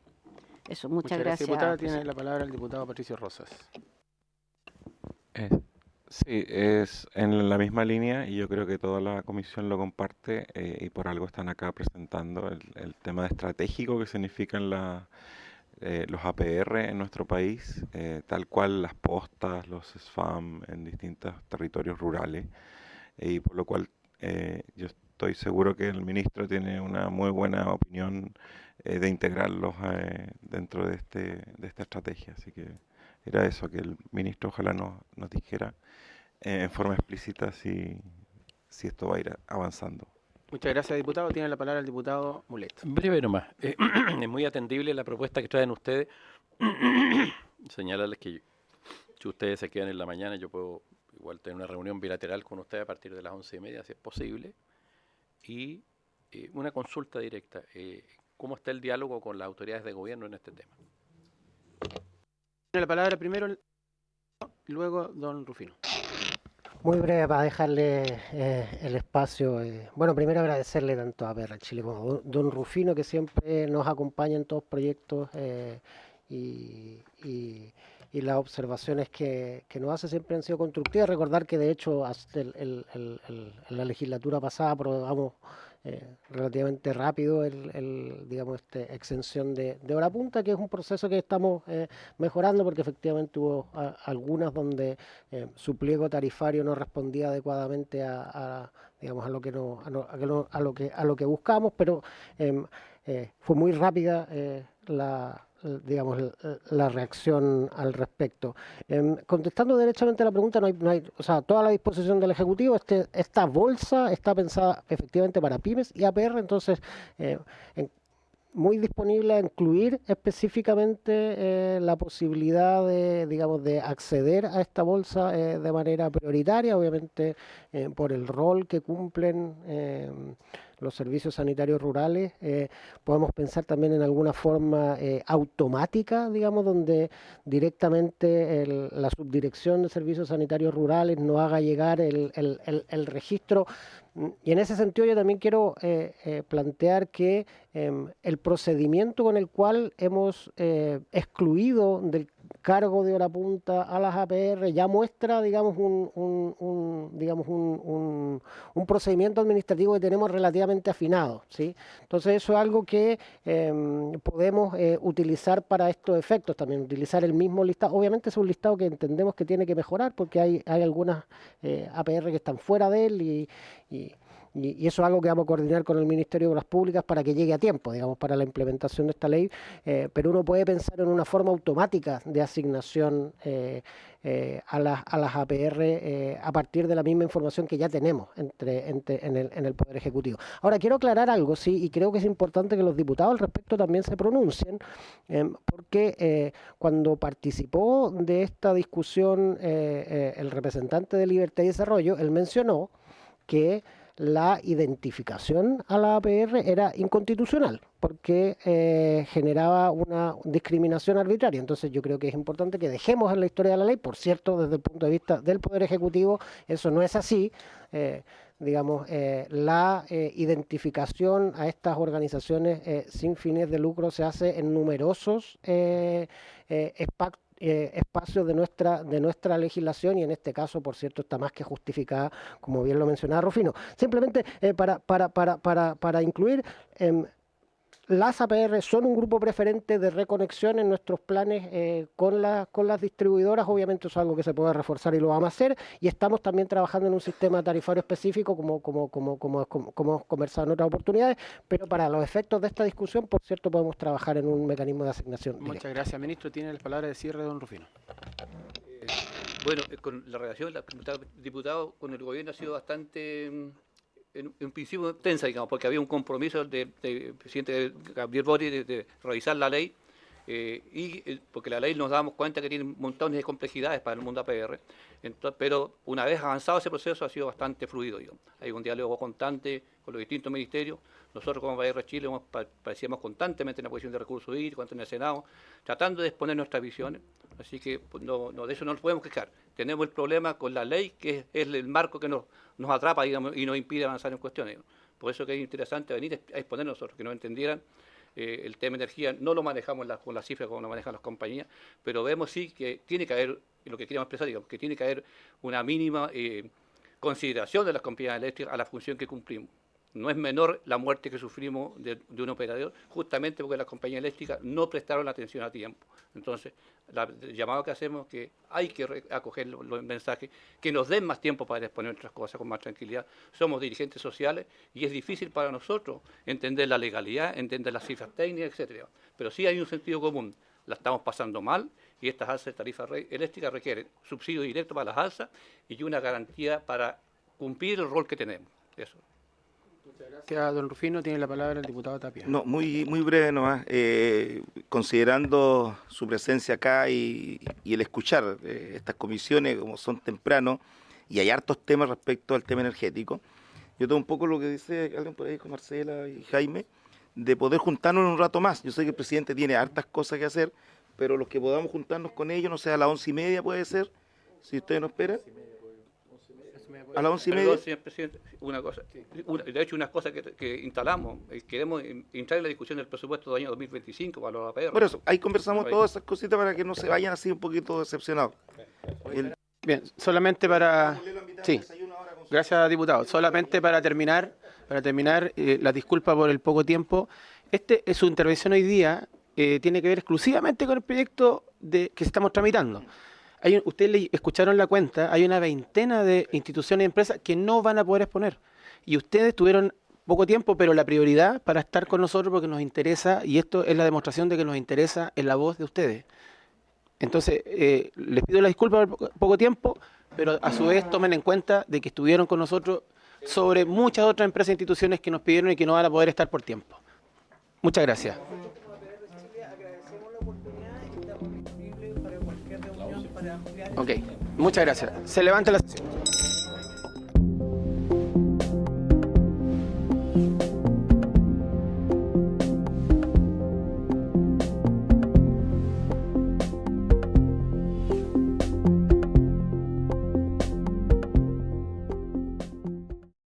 Eso, muchas gracias. Diputada, tiene la palabra el diputado Patricio Rosas. Sí, es en la misma línea y yo creo que toda la comisión lo comparte y por algo están acá presentando el tema estratégico que significan los APR en nuestro país, tal cual las postas, los SFAM en distintos territorios rurales y por lo cual yo estoy seguro que el ministro tiene una muy buena opinión de integrarlos dentro de esta estrategia, así que era eso, que el ministro ojalá nos dijera en forma explícita si esto va a ir avanzando. Muchas gracias, diputado. Tiene la palabra el diputado Mulet. Breve nomás. Es muy atendible la propuesta que traen ustedes. Señalarles que si ustedes se quedan en la mañana, yo puedo igual tener una reunión bilateral con ustedes a partir de las 11:30, si es posible. Y una consulta directa. ¿Cómo está el diálogo con las autoridades de gobierno en este tema? Tiene la palabra primero, luego don Rufino. Muy breve para dejarle el espacio. Bueno, primero agradecerle tanto a APR Chile como a don Rufino, que siempre nos acompaña en todos los proyectos y las observaciones que nos hace siempre han sido constructivas. Recordar que de hecho hasta en la legislatura pasada aprobamos relativamente rápido digamos, exención de hora punta, que es un proceso que estamos mejorando porque efectivamente hubo algunas donde su pliego tarifario no respondía adecuadamente digamos, a lo que buscamos, pero fue muy rápida digamos, la reacción al respecto. Contestando derechamente a la pregunta, o sea, toda la disposición del Ejecutivo, esta bolsa está pensada efectivamente para pymes y APR, entonces muy disponible a incluir específicamente la posibilidad digamos, de acceder a esta bolsa de manera prioritaria, obviamente por el rol que cumplen los servicios sanitarios rurales. Podemos pensar también en alguna forma automática, digamos, donde directamente la Subdirección de Servicios Sanitarios Rurales nos haga llegar el registro. Y en ese sentido yo también quiero plantear que el procedimiento con el cual hemos excluido del cargo de hora punta a las APR ya muestra, digamos, un procedimiento administrativo que tenemos relativamente afinado, ¿sí? Entonces eso es algo que podemos utilizar para estos efectos también, utilizar el mismo listado. Obviamente es un listado que entendemos que tiene que mejorar porque hay algunas APR que están fuera de él y eso es algo que vamos a coordinar con el Ministerio de Obras Públicas para que llegue a tiempo, digamos, para la implementación de esta ley, pero uno puede pensar en una forma automática de asignación a las APR a partir de la misma información que ya tenemos en el Poder Ejecutivo. Ahora, quiero aclarar algo, sí, y creo que es importante que los diputados al respecto también se pronuncien, porque cuando participó de esta discusión el representante de Libertad y Desarrollo, él mencionó que la identificación a la APR era inconstitucional porque generaba una discriminación arbitraria. Entonces yo creo que es importante que dejemos en la historia de la ley, por cierto, desde el punto de vista del Poder Ejecutivo, eso no es así. Digamos, la identificación a estas organizaciones sin fines de lucro se hace en numerosos espacios de nuestra legislación y en este caso, por cierto, está más que justificada, como bien lo mencionaba Rufino. Simplemente para incluir las APR son un grupo preferente de reconexión en nuestros planes con las distribuidoras. Obviamente eso es algo que se puede reforzar y lo vamos a hacer. Y estamos también trabajando en un sistema tarifario específico, como hemos conversado en otras oportunidades. Pero para los efectos de esta discusión, por cierto, podemos trabajar en un mecanismo de asignación directa. Muchas gracias, ministro. Tiene la palabra de cierre don Rufino. Bueno, con la relación, diputado, con el gobierno ha sido bastante, en principio, tensa, digamos, porque había un compromiso del presidente Gabriel Boric de revisar la ley, porque la ley nos damos cuenta que tiene montones de complejidades para el mundo APR, pero una vez avanzado ese proceso ha sido bastante fluido, digamos. Hay un diálogo constante con los distintos ministerios. Nosotros como APR Chile parecíamos constantemente en la Comisión de Recursos Hídricos, en el Senado, tratando de exponer nuestras visiones, así que pues, de eso no nos podemos quejar. Tenemos el problema con la ley, que es el marco que nos atrapa, digamos, y nos impide avanzar en cuestiones, digamos. Por eso que es interesante venir a exponer nosotros, que no entendieran. El tema energía no lo manejamos con las cifras como lo manejan las compañías, pero vemos sí que tiene que haber, lo que queríamos expresar, digamos, que tiene que haber una mínima consideración de las compañías eléctricas a la función que cumplimos. No es menor la muerte que sufrimos de un operador, justamente porque las compañías eléctricas no prestaron la atención a tiempo. Entonces, el llamado que hacemos es que hay que acoger los mensajes, que nos den más tiempo para exponer nuestras cosas con más tranquilidad. Somos dirigentes sociales y es difícil para nosotros entender la legalidad, entender las cifras técnicas, etcétera. Pero sí hay un sentido común. La estamos pasando mal y estas alzas de tarifas eléctricas requieren subsidio directo para las alzas y una garantía para cumplir el rol que tenemos. Eso. Gracias, don Rufino. Tiene la palabra el diputado Tapia. No, muy breve nomás. Considerando su presencia acá y el escuchar estas comisiones, como son temprano, y hay hartos temas respecto al tema energético, yo tengo un poco lo que dice alguien por ahí con Marcela y Jaime, de poder juntarnos en un rato más. Yo sé que el presidente tiene hartas cosas que hacer, pero los que podamos juntarnos con ellos, no sé, a las 11:30 puede ser, si ustedes nos esperan. A las 11:30. Perdón, señor presidente, una cosa. De hecho, unas cosas que instalamos, queremos entrar en la discusión del presupuesto del año 2025 para los APR. Por eso, ahí conversamos todas esas cositas para que no se vayan así un poquito decepcionados. Bien, solamente para... Sí, gracias, diputado. Solamente para terminar, la disculpa por el poco tiempo. Su intervención hoy día tiene que ver exclusivamente con el proyecto que estamos tramitando. Ustedes escucharon la cuenta, hay una veintena de instituciones y empresas que no van a poder exponer. Y ustedes tuvieron poco tiempo, pero la prioridad para estar con nosotros porque nos interesa, y esto es la demostración de que nos interesa en la voz de ustedes. Entonces, les pido la disculpa por poco tiempo, pero a su vez tomen en cuenta de que estuvieron con nosotros sobre muchas otras empresas e instituciones que nos pidieron y que no van a poder estar por tiempo. Muchas gracias. Ok, muchas gracias. Se levanta la sesión.